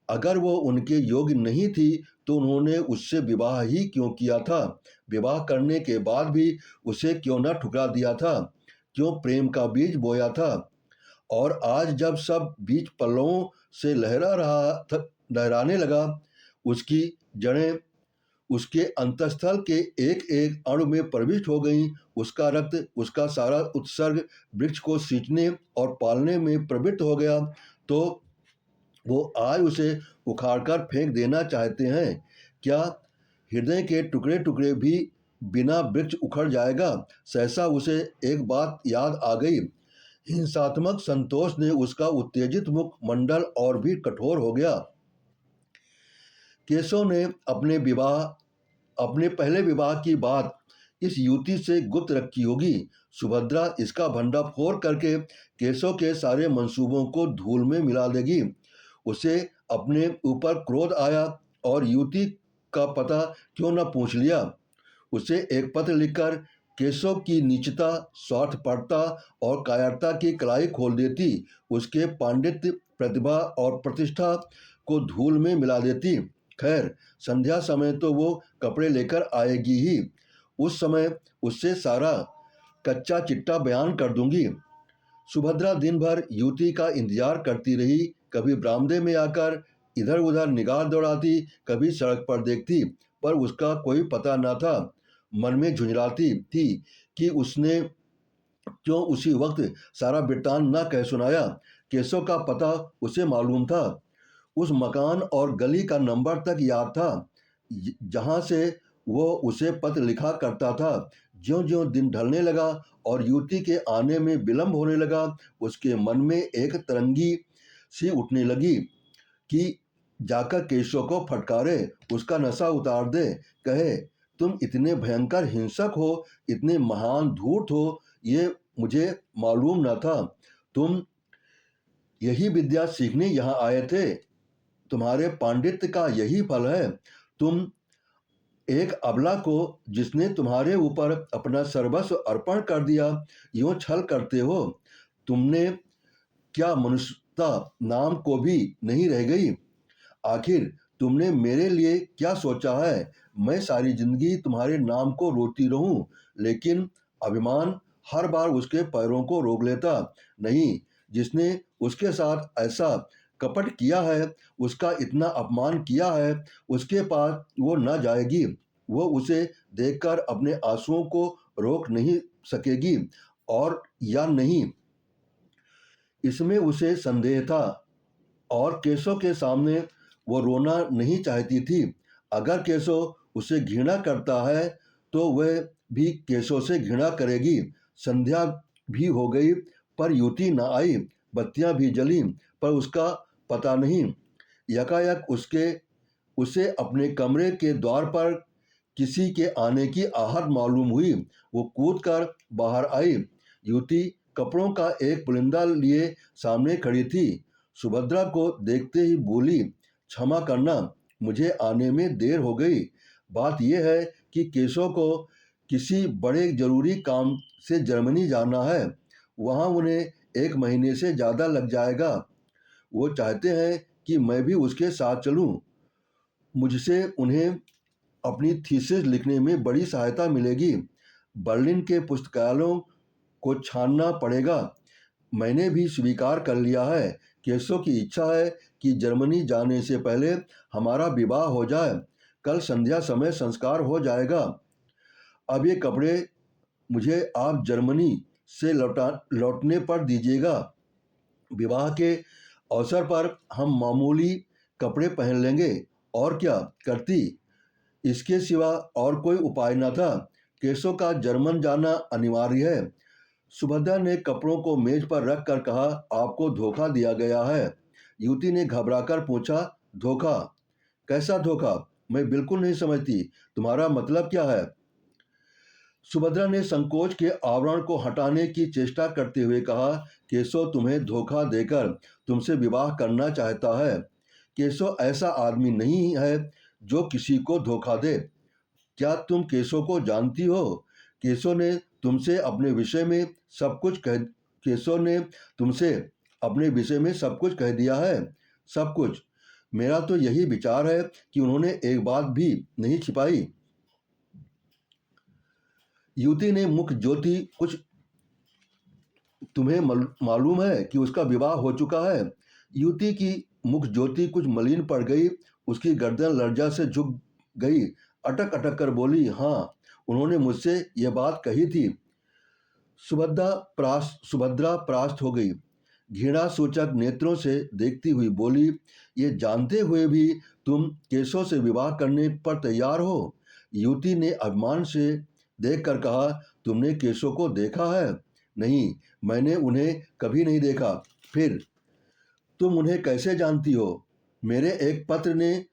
अगर वो उनके योग्य नहीं थी तो उन्होंने उससे विवाह ही क्यों किया था। विवाह करने के बाद भी उसे क्यों न ठुकरा दिया था, क्यों प्रेम का बीज बोया था। और आज जब सब बीज पल्लवों से लहराने लगा, उसकी जड़ें उसके अंतस्थल के एक एक अणु में प्रविष्ट हो गईं, उसका रक्त, उसका सारा उत्सर्ग वृक्ष को सींचने और पालने में प्रवृत्त हो गया, तो वो आज उसे उखाड़कर फेंक देना चाहते हैं। क्या हृदय के टुकड़े टुकड़े भी बिना वृक्ष उखड़ जाएगा। सहसा उसे एक बात याद आ गई। हिंसात्मक संतोष ने उसका उत्तेजित मुख मंडल और भी कठोर हो गया। केशव ने अपने पहले विवाह की बात इस युवती से गुप्त रखी होगी। सुभद्रा इसका भंडाफोड़ करके केशव के सारे मंसूबों को धूल में मिला देगी। उसे अपने ऊपर क्रोध आया और युवती का पता क्यों न पूछ लिया। उसे एक पत्र लिखकर केशव की नीचता, स्वार्थपरता और कायरता की कलाई खोल देती, उसके पांडित्य, प्रतिभा और प्रतिष्ठा को धूल में मिला देती। खैर, संध्या समय तो वो कपड़े लेकर आएगी ही। उस समय उससे सारा कच्चा चिट्ठा बयान कर दूंगी। सुभद्रा दिन भर युवती का इंतजार करती रही। कभी बरामदे में आकर इधर उधर निगाह दौड़ाती, कभी सड़क पर देखती, पर उसका कोई पता न था। मन में झुंझलाती थी कि उसने क्यों उसी वक्त सारा वृत्तांत न कह सुनाया। केशव का पता उसे मालूम था, उस मकान और गली का नंबर तक याद था जहां से वो उसे पत्र लिखा करता था। ज्यों-ज्यों दिन ढलने लगा और युवती के आने में विलंब होने लगा, उसके मन में एक तरंगी सी उठने लगी कि जाकर केशव को फटकारे, उसका नशा उतार दे, कहे, तुम इतने भयंकर हिंसक हो, इतने महान धूर्त हो, ये मुझे मालूम न था। तुम यही विद्या सीखने यहाँ आए थे। तुम्हारे पांडित्य का यही फल है। तुम एक अबला को, जिसने तुम्हारे ऊपर अपना सर्वस्व अर्पण कर दिया, यूं छल करते हो। तुमने क्या मनुष्यता नाम को भी नहीं रह गई। आखिर तुमने मेरे लिए क्या सोचा है। मैं सारी जिंदगी तुम्हारे नाम को रोती रहूं, लेकिन अभिमान हर बार उसके पैरों को रोक लेता। नहीं, जिसने उसके साथ ऐसा कपट किया है, उसका इतना अपमान किया है, उसके पास वो न जाएगी। वो उसे देखकर अपने आंसुओं को रोक नहीं सकेगी, और या नहीं, इसमें उसे संदेह था। और केशव के सामने वो रोना नहीं चाहती थी। अगर केशव उसे घृणा करता है तो वह भी केशव से घृणा करेगी। संध्या भी हो गई पर युवती न आई। बत्तियां भी जली पर उसका पता नहीं। यकायक उसे अपने कमरे के द्वार पर किसी के आने की आहट मालूम हुई। वो कूदकर बाहर आई। युवती कपड़ों का एक पुलिंदा लिए सामने खड़ी थी। सुभद्रा को देखते ही बोली, क्षमा करना, मुझे आने में देर हो गई। बात यह है कि केशव को किसी बड़े जरूरी काम से जर्मनी जाना है। वहाँ उन्हें 1 महीने से ज़्यादा लग जाएगा। वो चाहते हैं कि मैं भी उसके साथ चलूं। मुझसे उन्हें अपनी थीसिस लिखने में बड़ी सहायता मिलेगी। बर्लिन के पुस्तकालयों को छानना पड़ेगा। मैंने भी स्वीकार कर लिया है। केशव की इच्छा है कि जर्मनी जाने से पहले हमारा विवाह हो जाए। कल संध्या समय संस्कार हो जाएगा। अब ये कपड़े मुझे आप जर्मनी से लौटने पर दीजिएगा। विवाह के अवसर पर हम मामूली कपड़े पहन लेंगे। और क्या करती, इसके सिवा और कोई उपाय न था। केशव का जर्मन जाना अनिवार्य है। सुभद्रा ने कपड़ों को मेज पर रख कर कहा, आपको धोखा दिया गया है। युवती ने घबराकर पूछा, धोखा? कैसा धोखा? मैं बिल्कुल नहीं समझती। तुम्हारा मतलब क्या है? सुभद्रा ने संकोच के आवरण को हटाने की चेष्टा करते हुए कहा, केशव तुम्हें धोखा देकर तुमसे विवाह करना चाहता है। केशव ऐसा आदमी नहीं है जो किसी को धोखा दे। क्या तुम केशव को जानती हो? केशव ने तुमसे अपने विषय में सब कुछ कह केशव ने तुमसे अपने विषय में सब कुछ कह दिया है। सब कुछ? मेरा तो यही विचार है कि उन्होंने एक बात भी नहीं छिपाई। युवती ने मुख ज्योति, कुछ तुम्हें मालूम है कि उसका विवाह हो चुका है? युवती की मुख ज्योति कुछ मलिन पड़ गई। उसकी गर्दन लज्जा से झुक गई। अटक अटक कर बोली, हाँ, उन्होंने मुझसे यह बात कही थी। सुभद्रा परास्त हो गई। घृणा सूचक नेत्रों से देखती हुई बोली, ये जानते हुए भी तुम केशव से विवाह करने पर तैयार हो? युवती ने अभिमान से देखकर कहा, तुमने केशव को देखा है? नहीं, मैंने उन्हें कभी नहीं देखा। फिर तुम उन्हें कैसे जानती हो? मेरे एक पत्र ने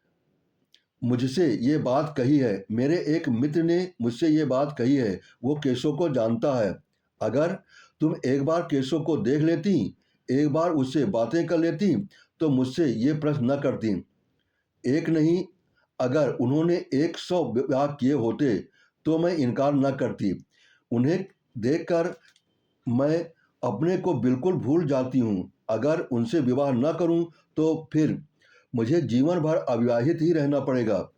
मुझसे ये बात कही है। मेरे एक मित्र ने मुझसे ये बात कही है। वो केशव को जानता है। अगर तुम एक बार केशव को देख लेती, एक बार उससे बातें कर लेती, तो मुझसे ये प्रश्न न करती। एक नहीं, अगर उन्होंने 100 विवाह किए होते तो मैं इनकार न करती। उन्हें देखकर मैं अपने को बिल्कुल भूल जाती हूँ। अगर उनसे विवाह न करूँ तो फिर मुझे जीवन भर अविवाहित ही रहना पड़ेगा।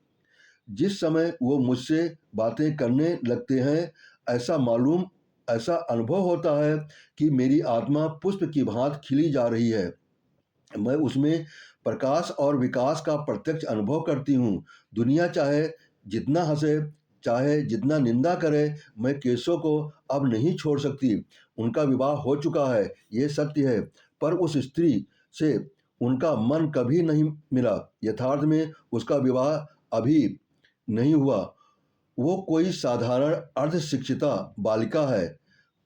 जिस समय वो मुझसे बातें करने लगते हैं, ऐसा अनुभव होता है कि मेरी आत्मा पुष्प की भांति खिली जा रही है। मैं उसमें प्रकाश और विकास का प्रत्यक्ष अनुभव करती हूँ। दुनिया चाहे जितना हंसे, चाहे जितना निंदा करे, मैं केशव को अब नहीं छोड़ सकती। उनका विवाह हो चुका है, ये सत्य है, पर उस स्त्री से उनका मन कभी नहीं मिला। यथार्थ में उसका विवाह अभी नहीं हुआ। वो कोई साधारण अर्धशिक्षिता बालिका है।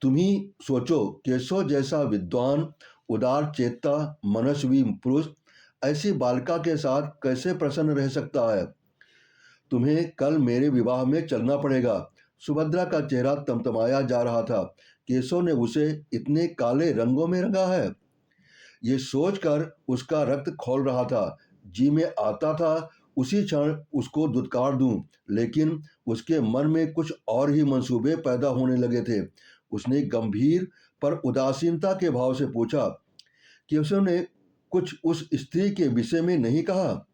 तुम ही सोचो, केशव जैसा विद्वान, उदार चेता, मनस्वी पुरुष ऐसी बालिका के साथ कैसे प्रसन्न रह सकता है? तुम्हें कल मेरे विवाह में चलना पड़ेगा। सुभद्रा का चेहरा तमतमाया जा रहा था। केशव ने उसे इतने काले रंगों में रंगा है, ये सोचकर उसका रक्त खौल रहा था। जी में आता था उसी क्षण उसको दुत्कार दूं, लेकिन उसके मन में कुछ और ही मंसूबे पैदा होने लगे थे। उसने गंभीर पर उदासीनता के भाव से पूछा, केशव ने कुछ उस स्त्री के विषय में नहीं कहा?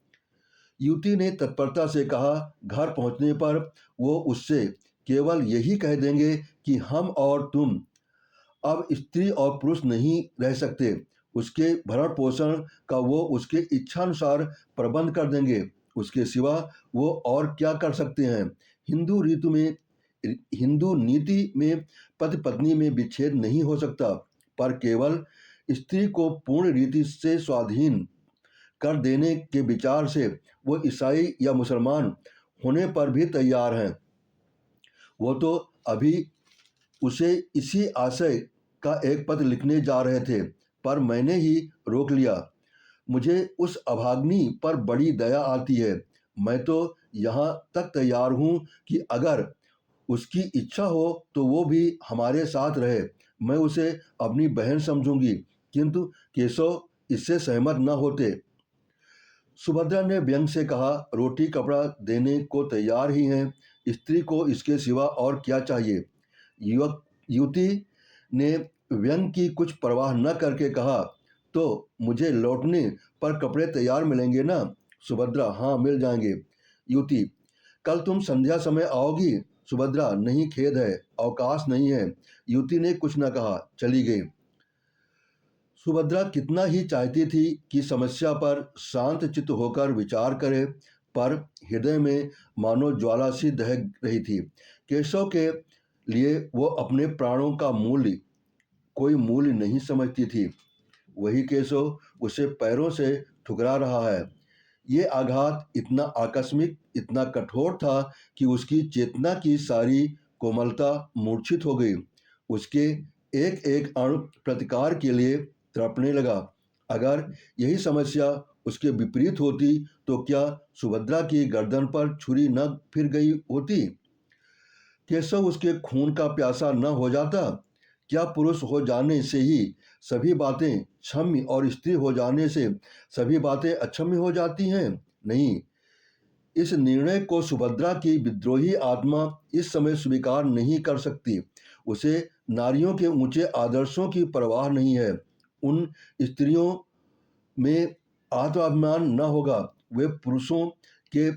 युवती ने तत्परता से कहा, घर पहुंचने पर वो उससे केवल यही कह देंगे कि हम और तुम अब स्त्री और पुरुष नहीं रह सकते। उसके भरण पोषण का वो उसके इच्छानुसार प्रबंध कर देंगे। उसके सिवा वो और क्या कर सकते हैं? हिंदू नीति में पति पत्नी में विच्छेद नहीं हो सकता, पर केवल स्त्री को पूर्ण रीति से स्वाधीन कर देने के विचार से वो ईसाई या मुसलमान होने पर भी तैयार हैं। वो तो अभी उसे इसी आशय का एक पत्र लिखने जा रहे थे, पर मैंने ही रोक लिया। मुझे उस अभागिनी पर बड़ी दया आती है। मैं तो यहाँ तक तैयार हूँ कि अगर उसकी इच्छा हो तो वो भी हमारे साथ रहे। मैं उसे अपनी बहन समझूंगी। किंतु केशव इससे सहमत न होते। सुभद्रा ने व्यंग से कहा, रोटी कपड़ा देने को तैयार ही हैं, स्त्री को इसके सिवा और क्या चाहिए? युवती ने व्यंग की कुछ परवाह न करके कहा, तो मुझे लौटने पर कपड़े तैयार मिलेंगे ना? सुभद्रा, हाँ मिल जाएंगे। युवती, कल तुम संध्या समय आओगी? सुभद्रा, नहीं, खेद है, अवकाश नहीं है। युवती ने कुछ न कहा, चली गई। सुभद्रा कितना ही चाहती थी कि समस्या पर शांत चित्त होकर विचार करे, पर हृदय में मानो ज्वाला सी दहक रही थी। केशव के लिए वो अपने प्राणों का कोई मूल्य नहीं समझती थी। वही केशव उसे पैरों से ठुकरा रहा है। ये आघात इतना आकस्मिक, इतना कठोर था कि उसकी चेतना की सारी कोमलता मूर्छित हो गई। उसके एक एक अणु प्रतिकार के लिए तड़पने लगा। अगर यही समस्या उसके विपरीत होती तो क्या सुभद्रा की गर्दन पर छुरी न फिर गई होती? केशव उसके खून का प्यासा न हो जाता? क्या पुरुष हो जाने से ही सभी बातें क्षम्य और स्त्री हो जाने से सभी बातें अक्षम्य हो जाती हैं? नहीं। इस निर्णय को सुभद्रा की विद्रोही आत्मा इस समय स्वीकार नहीं कर सकती। उसे नारियों के ऊंचे आदर्शों की परवाह नहीं है। उन स्त्रियों में आत्माभिमान न होगा। वे पुरुषों के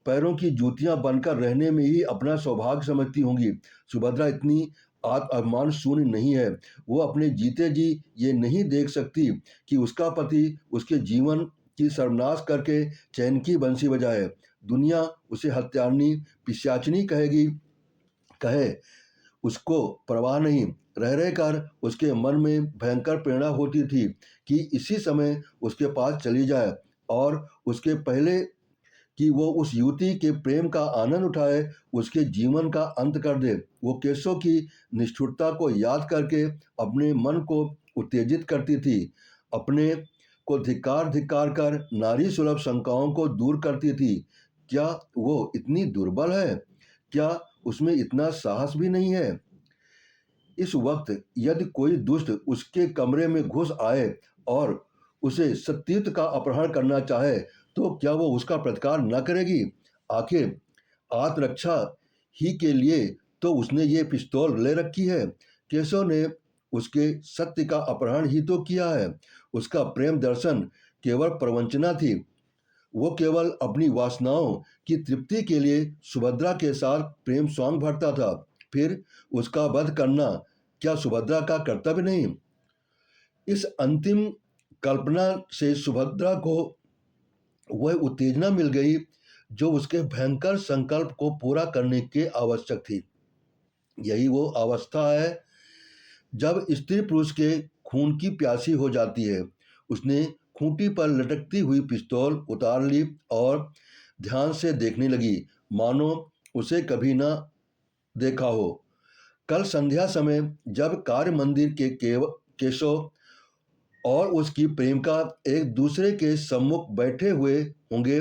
पैरों की जूतियां बनकर रहने में ही अपना सौभाग्य समझती होंगी। सुभद्रा इतनी आत्माभिमान शून्य नहीं है। वो अपने जीते जी ये नहीं देख सकती कि उसका पति उसके जीवन की सर्वनाश करके चैन की बंसी बजाए। दुनिया उसे हत्यारनी, पिशाचिनी कहे, उसको परवाह नहीं। रह रहकर उसके मन में भयंकर प्रेरणा होती थी कि इसी समय उसके पास चली जाए और उसके पहले कि वो उस युवती के प्रेम का आनंद उठाए, उसके जीवन का अंत कर दे। वो केशव की निष्ठुरता को याद करके अपने मन को उत्तेजित करती थी, अपने को धिक्कार धिक्कार कर नारी सुलभ शंकाओं को दूर करती थी। क्या वो इतनी दुर्बल है? क्या उसमें इतना साहस भी नहीं है? इस वक्त यदि कोई दुष्ट उसके कमरे में घुस आए और उसे सतीत्व का अपहरण करना चाहे तो क्या वो उसका प्रतिकार न करेगी? आखिर आत्मरक्षा ही के लिए तो उसने ये पिस्तौल ले रखी है। केशव ने उसके सत्य का अपहरण ही तो किया है। उसका प्रेम दर्शन केवल प्रवंचना थी। वो केवल अपनी वासनाओं की तृप्ति के लिए सुभद्रा के साथ प्रेम सॉन्ग भरता था। फिर उसका वध करना क्या सुभद्रा का कर्तव्य नहीं? इस अंतिम कल्पना से सुभद्रा को वह उत्तेजना मिल गई जो उसके भयंकर संकल्प को पूरा करने के आवश्यक थी। यही वो अवस्था है जब स्त्री पुरुष के खून की प्यासी हो जाती है। उसने खूंटी पर लटकती हुई पिस्तौल उतार ली और ध्यान से देखने लगी, मानो उसे कभी न देखा हो। कल संध्या समय जब कार्य मंदिर के केशव और उसकी प्रेमिका एक दूसरे के सम्मुख बैठे हुए होंगे,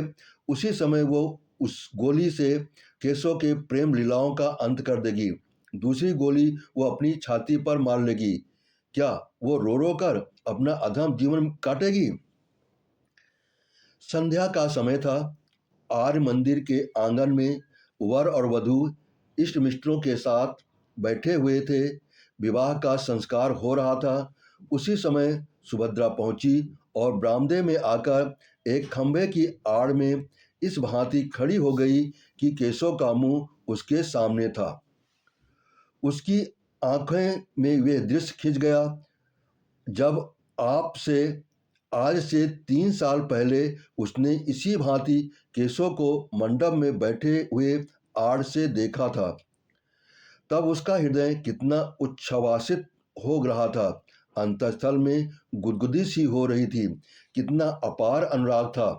उसी समय वो उस गोली से केशव के प्रेम लीलाओं का अंत कर देगी। दूसरी गोली वो अपनी छाती पर मार लेगी। क्या वो रो रो कर अपना अधम जीवन काटेगी? संध्या का समय था। आर्य मंदिर के आंगन में वर और वधू इष्ट मित्रों के साथ बैठे हुए थे। विवाह का संस्कार हो रहा था। उसी समय सुभद्रा पहुंची और बरामदे में आकर एक खंभे की आड़ में इस भांति खड़ी हो गई कि केशव का मुंह उसके सामने था। उसकी आंखें में वे दृश्य खिंच गया जब आपसे आज से 3 साल पहले उसने इसी भांति केशव को मंडप में बैठे हुए आड़ से देखा था। तब उसका हृदय कितना उच्छ्वासित हो रहा था, अंतःस्थल में गुदगुदी सी हो रही थी। कितना अपार अनुराग था,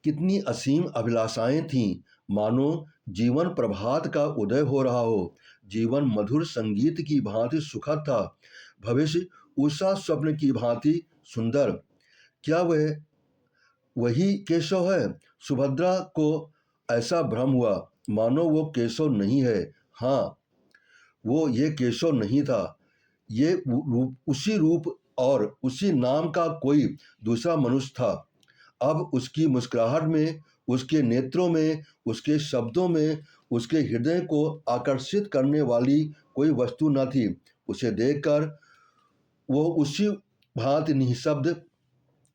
कितनी असीम अभिलाषाएं थीं, मानो जीवन प्रभात का उदय हो रहा हो। जीवन मधुर संगीत की भांति सुखद था, भविष्य उषा स्वप्न की भांति सुंदर। क्या वह वही केशव है? सुभद्रा को ऐसा भ्रम हुआ, मानो वो केशव नहीं है। हाँ, वो ये केशव नहीं था। ये उसी रूप और उसी नाम का कोई दूसरा मनुष्य था। अब उसकी मुस्कुराहट में, उसके नेत्रों में, उसके शब्दों में, उसके हृदय को आकर्षित करने वाली कोई वस्तु न थी। उसे देखकर वो उसी भांति निःशब्द,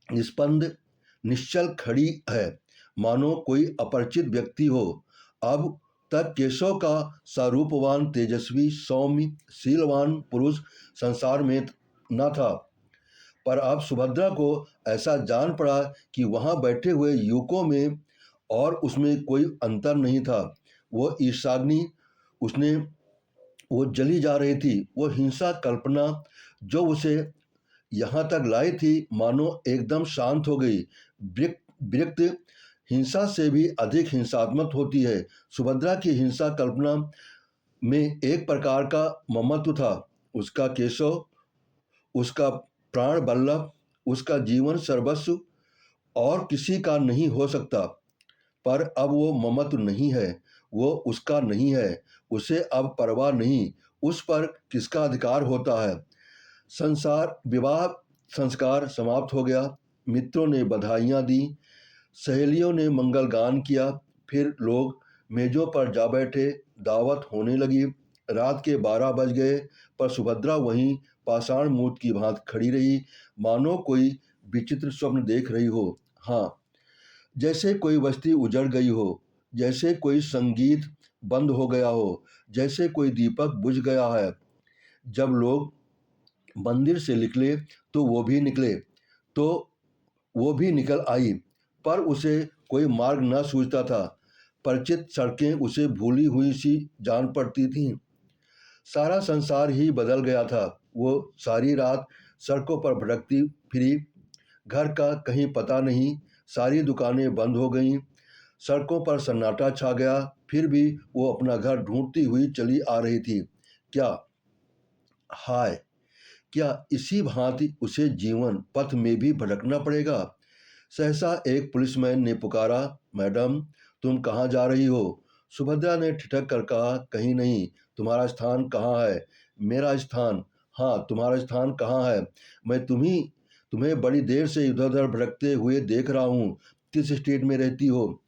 निस्पंद, निश्चल खड़ी है, मानो कोई अपरिचित व्यक्ति हो। अब तक केशव का स्वरूपवान, तेजस्वी, सौम्य, शीलवान पुरुष संसार में न था, पर अब सुभद्रा को ऐसा जान पड़ा कि वहां बैठे हुए युवकों में और उसमें कोई अंतर नहीं था। वो ईर्ष्याग्नि उसने वो जली जा रही थी। वो हिंसा कल्पना जो उसे यहाँ तक लाई थी, मानो एकदम शांत हो गई। विरक्त हिंसा से भी अधिक हिंसात्मक होती है। सुभद्रा की हिंसा कल्पना में एक प्रकार का ममत्व था। उसका केशव, उसका प्राण बल्लभ, उसका जीवन सर्वस्व और किसी का नहीं हो सकता। पर अब वो ममत्व नहीं है, वो उसका नहीं है। उसे अब परवाह नहीं, उस पर किसका अधिकार होता है। संसार विवाह संस्कार समाप्त हो गया। मित्रों ने बधाइयाँ दी, सहेलियों ने मंगल गान किया। फिर लोग मेजों पर जा बैठे, दावत होने लगी। रात के 12 बज गए, पर सुभद्रा वहीं पाषाण मूर्ति की भांति खड़ी रही, मानो कोई विचित्र स्वप्न देख रही हो। हाँ, जैसे कोई बस्ती उजड़ गई हो, जैसे कोई संगीत बंद हो गया हो, जैसे कोई दीपक बुझ गया है। जब लोग मंदिर से निकले तो वो भी निकल आई, पर उसे कोई मार्ग न सूझता था। परिचित सड़कें उसे भूली हुई सी जान पड़ती थीं। सारा संसार ही बदल गया था। वो सारी रात सड़कों पर भटकती फिरी, घर का कहीं पता नहीं। सारी दुकानें बंद हो गईं, सड़कों पर सन्नाटा छा गया। फिर भी वो अपना घर ढूंढती हुई चली आ रही थी। क्या हाय, क्या इसी भांति उसे जीवन पथ में भी भटकना पड़ेगा? सहसा एक पुलिसमैन ने पुकारा, मैडम, तुम कहाँ जा रही हो? सुभद्रा ने ठिठक कर कहा, कहीं नहीं। तुम्हारा स्थान कहाँ है? मेरा स्थान? हाँ, तुम्हारा स्थान कहाँ है? मैं तुम्हें बड़ी देर से इधर उधर भटकते हुए देख रहा हूँ। किस स्ट्रीट में रहती हो?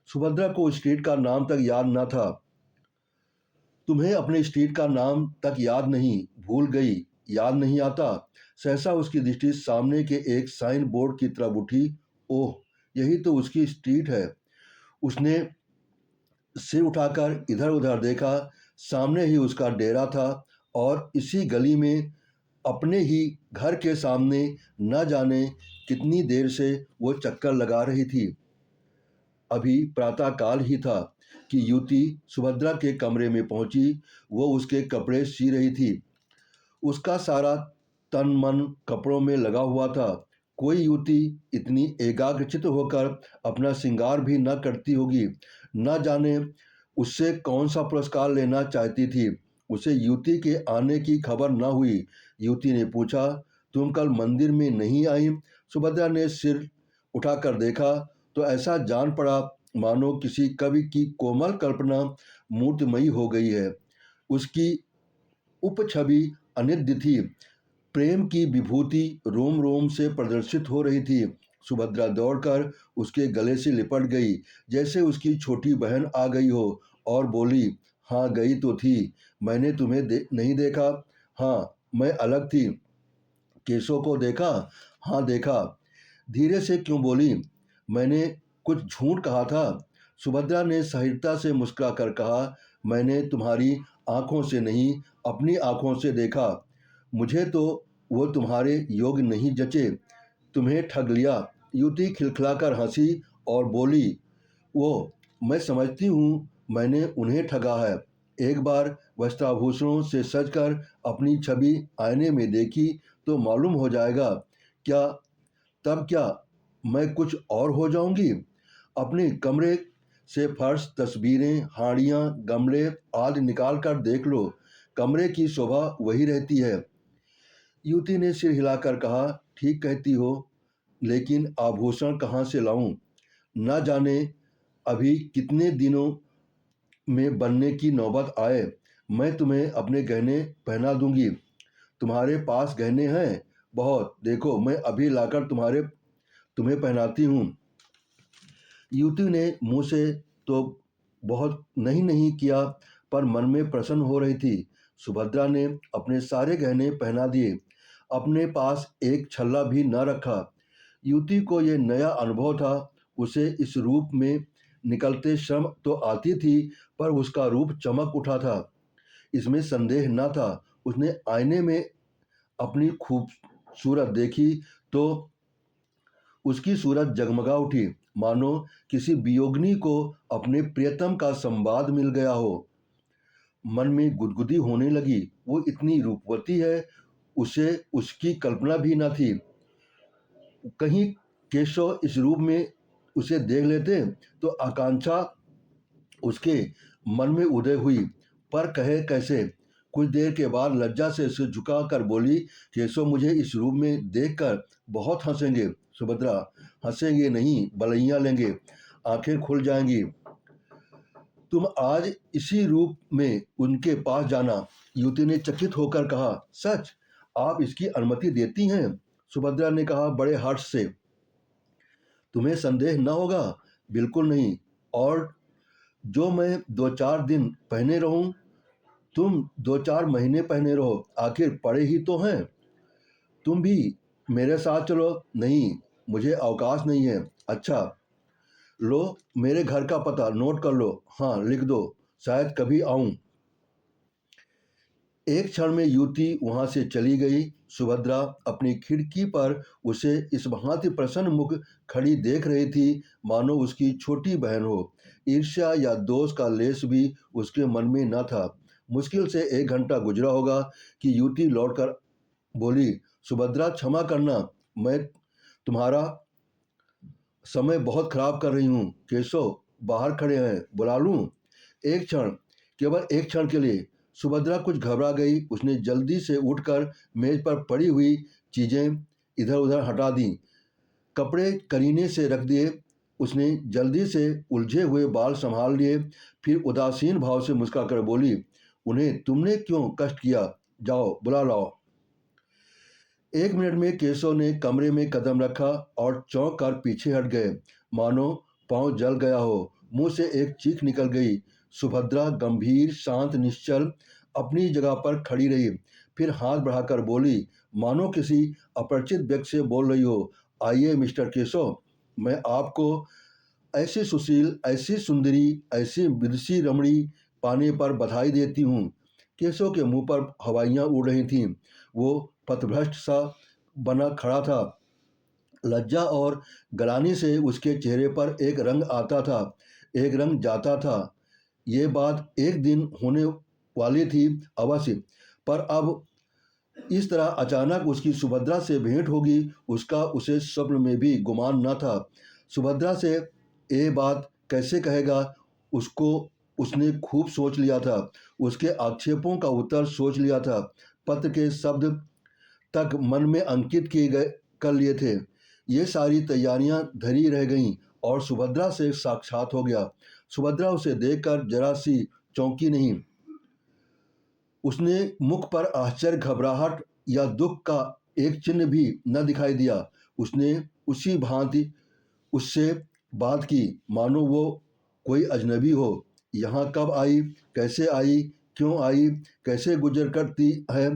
सुभद्रा को स्ट्रीट का नाम तक याद न था। तुम्हें अपने स्ट्रीट का नाम तक याद नहीं, भूल गई, याद नहीं आता। सहसा उसकी दृष्टि सामने के एक साइन बोर्ड की तरफ उठी। ओह, यही तो उसकी स्ट्रीट है। उसने सिर उठाकर इधर उधर देखा। सामने ही उसका डेरा था और इसी गली में अपने ही घर के सामने न जाने कितनी देर से वो चक्कर लगा रही थी। अभी प्रातःकाल ही था कि युवती सुभद्रा के कमरे में पहुंची। वो उसके कपड़े सी रही थी। उसका सारा तन मन कपड़ों में लगा हुआ था। कोई युवती इतनी एकाग्रचित होकर अपना श्रृंगार भी न करती होगी। न जाने उससे कौन सा पुरस्कार लेना चाहती थी। उसे युवती के आने की खबर न हुई। युवती ने पूछा, तुम कल मंदिर में नहीं आई? सुभद्रा ने सिर उठाकर देखा तो ऐसा जान पड़ा मानो किसी कवि की कोमल कल्पना मूर्तिमयी हो गई है। उसकी उपछवि अनिद्य थी। प्रेम की विभूति रोम रोम से प्रदर्शित हो रही थी। सुभद्रा दौड़कर उसके गले से लिपट गई, जैसे उसकी छोटी बहन आ गई हो, और बोली, हाँ गई तो थी। मैंने तुम्हें नहीं देखा। हाँ, मैं अलग थी। केशव को देखा? हाँ देखा। धीरे से क्यों बोली? मैंने कुछ झूठ कहा था? सुभद्रा ने सहिष्णुता से मुस्कुराकर कहा, मैंने तुम्हारी आंखों से नहीं, अपनी आंखों से देखा। मुझे तो वो तुम्हारे योग्य नहीं जचे। तुम्हें ठग लिया। युवती खिलखिलाकर हंसी और बोली, वो मैं समझती हूँ मैंने उन्हें ठगा है। एक बार वस्त्राभूषणों से सजकर अपनी छवि आईने में देखी तो मालूम हो जाएगा। क्या तब क्या मैं कुछ और हो जाऊंगी? अपने कमरे से फर्श, तस्वीरें, हाड़ियाँ, गमले आदि निकाल कर देख लो। कमरे की शोभा वही रहती है। युवती ने सिर हिलाकर कहा, ठीक कहती हो, लेकिन आभूषण कहाँ से लाऊं? न जाने अभी कितने दिनों में बनने की नौबत आए। मैं तुम्हें अपने गहने पहना दूंगी। तुम्हारे पास गहने हैं? बहुत, देखो मैं अभी लाकर तुम्हें पहनाती हूँ। युवती ने मुंह से तो बहुत नहीं नहीं किया, पर मन में प्रसन्न हो रही थी। सुभद्रा ने अपने सारे गहने पहना दिए। अपने पास एक छल्ला भी न रखा। युवती को यह नया अनुभव था। उसे इस रूप में निकलते शर्म तो आती थी, पर उसका रूप चमक उठा था, इसमें संदेह न था। उसने आईने में अपनी खूबसूरत देखी तो उसकी सूरत जगमगा उठी, मानो किसी वियोगिनी को अपने प्रियतम का संवाद मिल गया हो। मन में गुदगुदी होने लगी। वो इतनी रूपवती है, उसे उसकी कल्पना भी न थी। कहीं केशव इस रूप में उसे देख लेते तो आकांक्षा उसके मन में उदय हुई, पर कहे कैसे। कुछ देर के बाद लज्जा से सिर झुकाकर बोली, केशव मुझे इस रूप में देखकर बहुत हंसेंगे। सुभद्रा, हंसेंगे नहीं, बलैया लेंगे, आंखें खुल जाएंगी। तुम आज इसी रूप में उनके पास जाना। युवती ने चकित होकर कहा, सच? आप इसकी अनुमति देती हैं? सुभद्रा ने कहा बड़े हर्ष से। तुम्हें संदेह न होगा? बिल्कुल नहीं। और जो मैं 2-4 दिन पहने रहूं, तुम 2-4 महीने पहने रहो, आखिर पड़े ही तो हैं। तुम भी मेरे साथ चलो। नहीं, मुझे अवकाश नहीं है। अच्छा, लो मेरे घर का पता नोट कर लो। हाँ, लिख दो, शायद कभी आऊं। एक क्षण में युवती वहां से चली गई। सुभद्रा अपनी खिड़की पर उसे इस भांति प्रसन्न मुख खड़ी देख रही थी, मानो उसकी छोटी बहन हो। ईर्ष्या या दोष का लेश भी उसके मन में न था। मुश्किल से 1 घंटा गुजरा होगा कि युवती लौटकर बोली, सुभद्रा क्षमा करना, मैं तुम्हारा समय बहुत खराब कर रही हूँ। केशव बाहर खड़े हैं, बुला लूँ? एक क्षण, केवल एक क्षण के लिए। सुभद्रा कुछ घबरा गई। उसने जल्दी से उठकर मेज पर पड़ी हुई चीजें इधर उधर हटा दी, कपड़े करीने से रख दिए। उसने जल्दी से उलझे हुए बाल संभाल लिए, फिर उदासीन भाव से मुस्कुराकर बोली, उन्हें तुमने क्यों कष्ट किया? जाओ बुला लाओ। 1 मिनट में केशव ने कमरे में कदम रखा और चौंक कर पीछे हट गए, मानो पांव जल गया हो। मुंह से एक चीख निकल गई। सुभद्रा गंभीर, शांत, निश्चल अपनी जगह पर खड़ी रही। फिर हाथ बढ़ाकर बोली, मानो किसी अपरिचित व्यक्ति से बोल रही हो, आइए मिस्टर केशव, मैं आपको ऐसी सुशील, ऐसी सुंदरी, ऐसी विदुषी रमणी पाने पर बधाई देती हूँ। केशव के मुंह पर हवाइयाँ उड़ रही थीं। वो पथभ्रष्ट सा बना खड़ा था। लज्जा और ग्लानि से उसके चेहरे पर एक रंग आता था, एक रंग जाता था। ये बात एक दिन होने वाली थी अवश्य, पर अब इस तरह अचानक उसकी सुभद्रा से भेंट होगी, उसका उसे स्वप्न में भी गुमान न था। सुभद्रा से ये बात कैसे कहेगा, उसको उसने खूब सोच लिया था। उसके आक्षेपों का उत्तर सोच लिया था। पत्र के शब्द तक मन में अंकित किए गए कर लिए थे। ये सारी तैयारियां धरी रह गईं और सुभद्रा से साक्षात हो गया। सुभद्रा उसे देखकर जरा सी चौंकी नहीं। उसने मुख पर आश्चर्य, घबराहट या दुख का एक चिन्ह भी न दिखाई दिया। उसने उसी भांति उससे बात की मानो वो कोई अजनबी हो। यहाँ कब आई, कैसे आई, क्यों आई, कैसे गुजर करती है,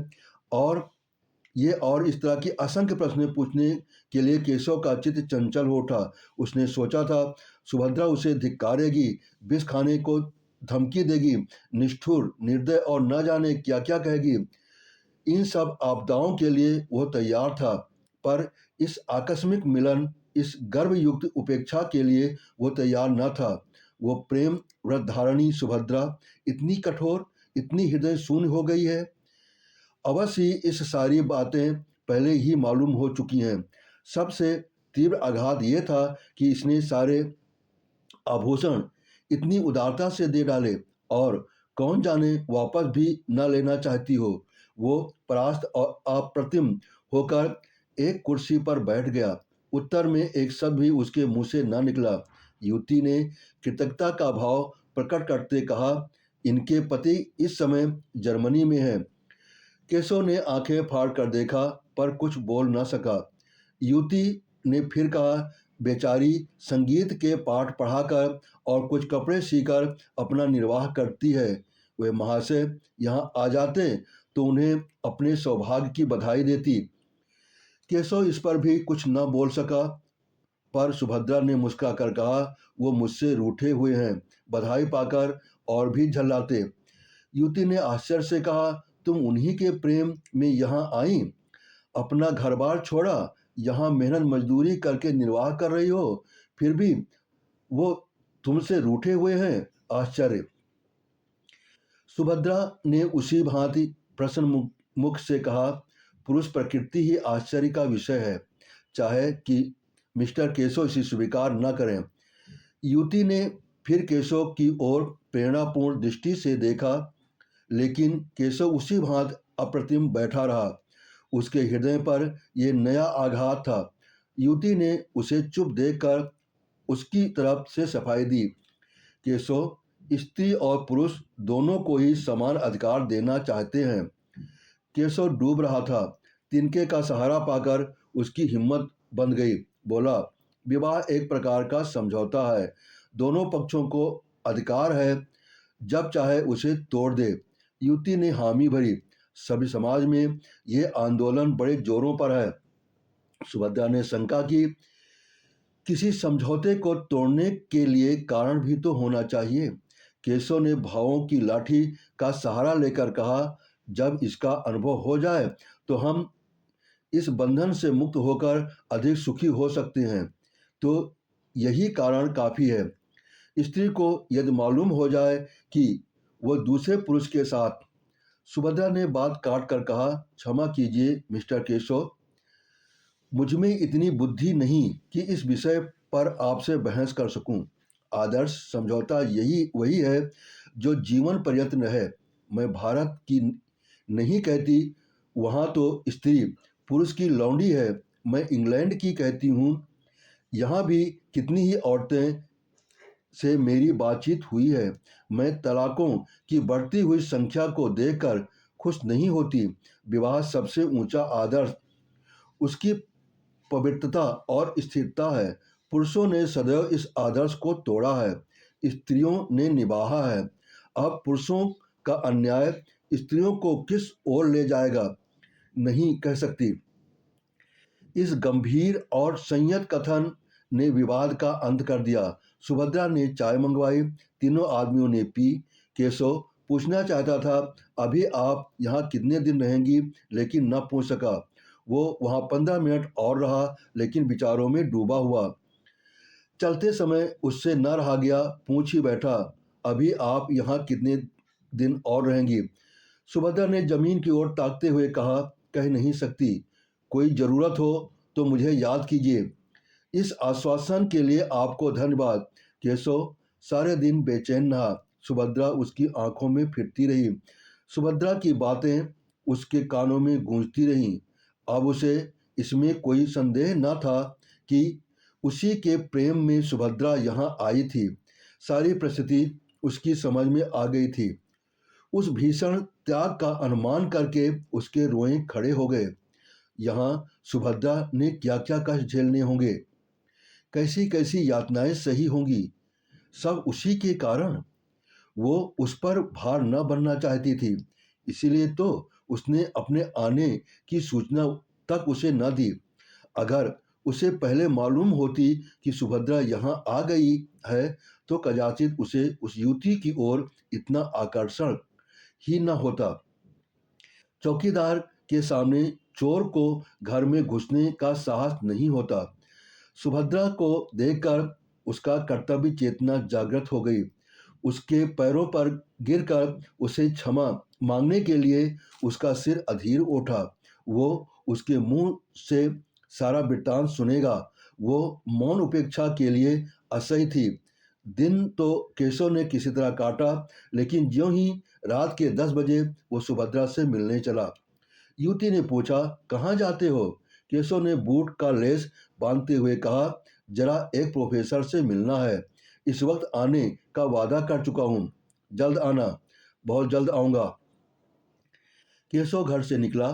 और इस तरह की असंख्य प्रश्न पूछने के लिए केशव का चित्त चंचल हो उठा। उसने सोचा था सुभद्रा उसे धिक्कारेगी, विष खाने को धमकी देगी, निष्ठुर, निर्दय और न जाने क्या क्या कहेगी। इन सब आपदाओं के लिए वो तैयार था, पर इस आकस्मिक मिलन, इस गर्वयुक्त उपेक्षा के लिए वो तैयार न था। वो प्रेम व्रतधारिणी सुभद्रा इतनी कठोर, इतनी हृदय शून्य हो गई है। अवश्य ही इस सारी बातें पहले ही मालूम हो चुकी हैं। सबसे तीव्र आघात ये था कि इसने सारे आभूषण इतनी उदारता से दे डाले, और कौन जाने वापस भी न लेना चाहती हो। वो परास्त और अप्रतिम होकर एक कुर्सी पर बैठ गया। उत्तर में एक शब्द भी उसके मुंह से न निकला। युवती ने कृतज्ञता का भाव प्रकट करते कहा, इनके पति इस समय जर्मनी में हैं। केशव ने आंखें फाड़ कर देखा, पर कुछ बोल न सका। युवती ने फिर कहा, बेचारी संगीत के पाठ पढ़ाकर और कुछ कपड़े सीकर अपना निर्वाह करती है। वे महाशय यहाँ आ जाते तो उन्हें अपने सौभाग्य की बधाई देती। केशव इस पर भी कुछ न बोल सका, पर सुभद्रा ने मुस्कुराकर कहा, वो मुझसे रूठे हुए हैं, बधाई पाकर और भी झल्लाते। युवती ने आश्चर्य से कहा, तुम उन्हीं के प्रेम में यहाँ आई, अपना घर बार छोड़ा, यहाँ मेहनत मजदूरी करके निर्वाह कर रही हो, फिर भी वो तुमसे रूठे हुए हैं, आश्चर्य। सुभद्रा ने उसी भांति प्रसन्न मुख से कहा, पुरुष प्रकृति ही आश्चर्य का विषय है, चाहे कि मिस्टर केशव इसे स्वीकार न करें। युवती ने फिर केशव की ओर प्रेरणापूर्ण दृष्टि से देखा, लेकिन केशव उसी भांति अप्रतिम बैठा रहा। उसके हृदय पर यह नया आघात था। युवती ने उसे चुप देखकर उसकी तरफ से सफाई दी। केशव स्त्री और पुरुष दोनों को ही समान अधिकार देना चाहते हैं। केशव डूब रहा था। तिनके का सहारा पाकर उसकी हिम्मत बंध गई। बोला, विवाह एक प्रकार का समझौता है, दोनों पक्षों को अधिकार है जब चाहे उसे तोड़ दे। युवती ने हामी भरी। सभी समाज में ये आंदोलन बड़े जोरों पर है। सुभद्रा ने शंका की, किसी समझौते को तोड़ने के लिए कारण भी तो होना चाहिए। केशव ने भावों की लाठी का सहारा लेकर कहा, जब इसका अनुभव हो जाए तो हम इस बंधन से मुक्त होकर अधिक सुखी हो सकते हैं। तो यही कारण काफ़ी है। स्त्री को यदि मालूम हो जाए कि वह दूसरे पुरुष के साथ। सुभद्रा ने बात काट कर कहा, क्षमा कीजिए मिस्टर केशव, मुझमें इतनी बुद्धि नहीं कि इस विषय पर आपसे बहस कर सकूं। आदर्श समझौता यही वही है जो जीवन पर्यंत रहे। मैं भारत की नहीं कहती, वहाँ तो स्त्री पुरुष की लौंडी है। मैं इंग्लैंड की कहती हूँ, यहाँ भी कितनी ही औरतें से मेरी बातचीत हुई है। मैं तलाकों की बढ़ती हुई संख्या को देखकर खुश नहीं होती। विवाह सबसे ऊंचा आदर्श उसकी पवित्रता और स्थिरता है। पुरुषों ने सदैव इस आदर्श को तोड़ा है, स्त्रियों ने निभाया है। अब पुरुषों का अन्याय स्त्रियों को किस ओर ले जाएगा नहीं कह सकती। इस गंभीर और संयत कथन ने विवाद का अंत कर दिया। सुभद्रा ने चाय मंगवाई, तीनों आदमियों ने पी। केशव पूछना चाहता था, अभी आप यहाँ कितने दिन रहेंगी, लेकिन न पूछ सका। वो वहाँ 15 मिनट और रहा, लेकिन विचारों में डूबा हुआ। चलते समय उससे न रहा गया, पूछ ही बैठा, अभी आप यहाँ कितने दिन और रहेंगी। सुभद्रा ने जमीन की ओर ताकते हुए कहा, कह नहीं सकती। कोई ज़रूरत हो तो मुझे याद कीजिए। इस आश्वासन के लिए आपको धन्यवाद। केशव सारे दिन बेचैन रहा। सुभद्रा उसकी आंखों में फिरती रही। सुभद्रा की बातें उसके कानों में गूंजती रहीं। अब उसे इसमें कोई संदेह न था कि उसी के प्रेम में सुभद्रा यहाँ आई थी। सारी परिस्थिति उसकी समझ में आ गई थी। उस भीषण त्याग का अनुमान करके उसके रोए खड़े हो गए। यहाँ सुभद्रा ने क्या क्या कष्ट झेलने होंगे, कैसी कैसी यातनाएं सही होंगी, सब उसी के कारण। वो उस पर भार न बनना चाहती थी, इसीलिए तो उसने अपने आने की सूचना तक उसे न दी। अगर उसे पहले मालूम होती कि सुभद्रा यहाँ आ गई है तो कदाचित उसे उस युवती की ओर इतना आकर्षण ही न होता। चौकीदार के सामने चोर को घर में घुसने का साहस नहीं होता। सुभद्रा को देखकर उसका कर्तव्य चेतना जागृत हो गई। उसके पैरों पर गिरकर उसे क्षमा मांगने के लिए उसका सिर अधीर उठा। वो उसके मुंह से सारा वृत्तांत सुनेगा। वो मौन उपेक्षा के लिए असह्य थी। दिन तो केशव ने किसी तरह काटा, लेकिन ज्यों ही रात के 10 बजे वो सुभद्रा से मिलने चला। युवती ने पूछा, कहाँ जाते हो? केशव ने बूट का लेस बांधते हुए कहा, जरा एक प्रोफेसर से मिलना है। इस वक्त आने का वादा कर चुका हूँ, जल्द आना। बहुत जल्द आऊँगा। केशव घर से निकला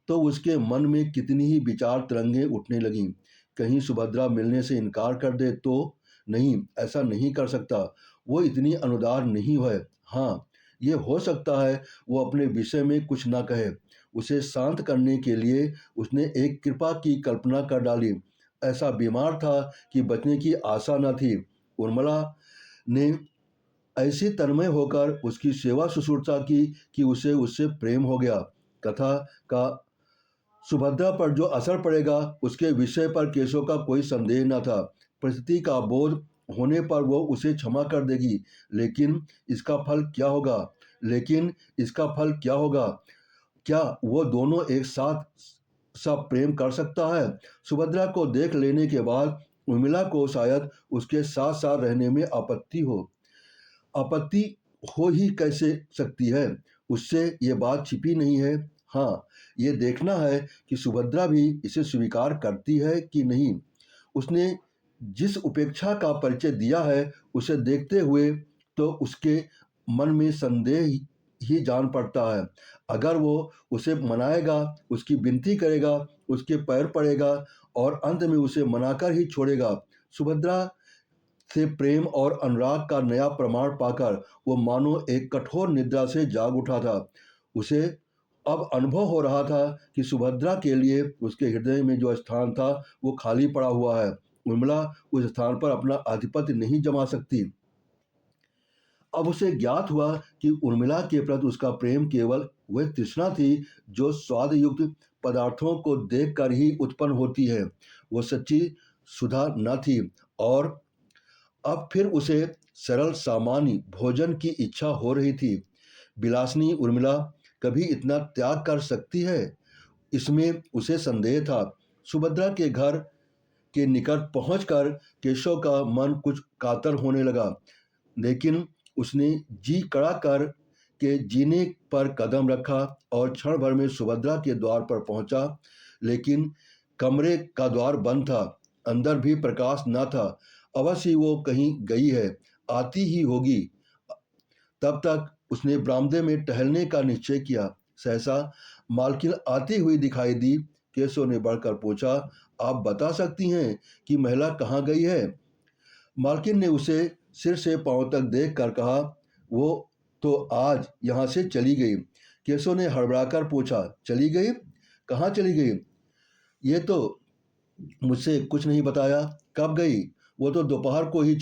तो उसके मन में कितनी ही विचार तरंगें उठने लगीं। कहीं सुभद्रा मिलने से इनकार कर दे तो? नहीं, ऐसा नहीं कर सकता। वो इतनी अनुदार नहीं है। हाँ, ये हो सकता है वो अपने विषय में कुछ ना कहे। उसे शांत करने के लिए उसने एक कृपा की कल्पना कर डाली। ऐसा बीमार था कि बचने की आशा न थी। उर्मिला ने ऐसी तन्मय होकर उसकी सेवा शुश्रूषा की कि उसे उससे प्रेम हो गया। कथा का सुभद्रा पर जो असर पड़ेगा उसके विषय पर केशव का कोई संदेह न था। परिस्थिति का बोध होने पर वो उसे क्षमा कर देगी, लेकिन इसका फल क्या होगा? क्या वो दोनों एक साथ सब प्रेम कर सकता है? सुभद्रा को देख लेने के बाद उर्मिला को शायद उसके साथ साथ रहने में आपत्ति हो ही कैसे सकती है? उससे ये बात छिपी नहीं है। हाँ, ये देखना है कि सुभद्रा भी इसे स्वीकार करती है कि नहीं। उसने जिस उपेक्षा का परिचय दिया है उसे देखते हुए तो उसके मन में संदेह ही जान पड़ता है। अगर वो उसे मनाएगा, उसकी विनती करेगा, उसके पैर पड़ेगा और अंत में उसे मनाकर ही छोड़ेगा। सुभद्रा से प्रेम और अनुराग का नया प्रमाण पाकर वो मानो एक कठोर निद्रा से जाग उठा था। उसे अब अनुभव हो रहा था कि सुभद्रा के लिए उसके हृदय में जो स्थान था वो खाली पड़ा हुआ है। उर्मिला उस स्थान पर अपना आधिपत्य नहीं जमा सकती। अब उसे ज्ञात हुआ कि उर्मिला के प्रति उसका प्रेम केवल वह तृष्णा थी जो स्वाद युक्त पदार्थों को देखकर ही उत्पन्न होती है। वो सच्ची सुधा न थी। और अब फिर उसे सरल सामान्य भोजन की इच्छा हो रही थी। विलासिनी उर्मिला कभी इतना त्याग कर सकती है? इसमें उसे संदेह था। सुभद्रा के घर के निकट पहुंचकर केशव का मन कुछ कातर होने लगा, लेकिन उसने जी कड़ा कर के जीने पर कदम रखा और क्षण भर में सुभद्रा के द्वार पर पहुंचा। लेकिन कमरे का द्वार बंद था, अंदर भी प्रकाश न था। अवश्य ही वो कहीं गई है, आती ही होगी। तब तक उसने बरामदे में टहलने का निश्चय किया। सहसा मालकिन आती हुई दिखाई दी। केशव ने बढ़कर पूछा, आप बता सकती हैं कि महिला कहाँ गई है? मालकिन ने उसे सिर से पांव तक देख कर कहा, वो तो आज यहाँ से चली गई। केशव ने हड़बड़ाकर पूछा, चली गई? कहाँ चली गई? ये तो मुझसे कुछ नहीं बताया। कब गई? वो तो दोपहर को ही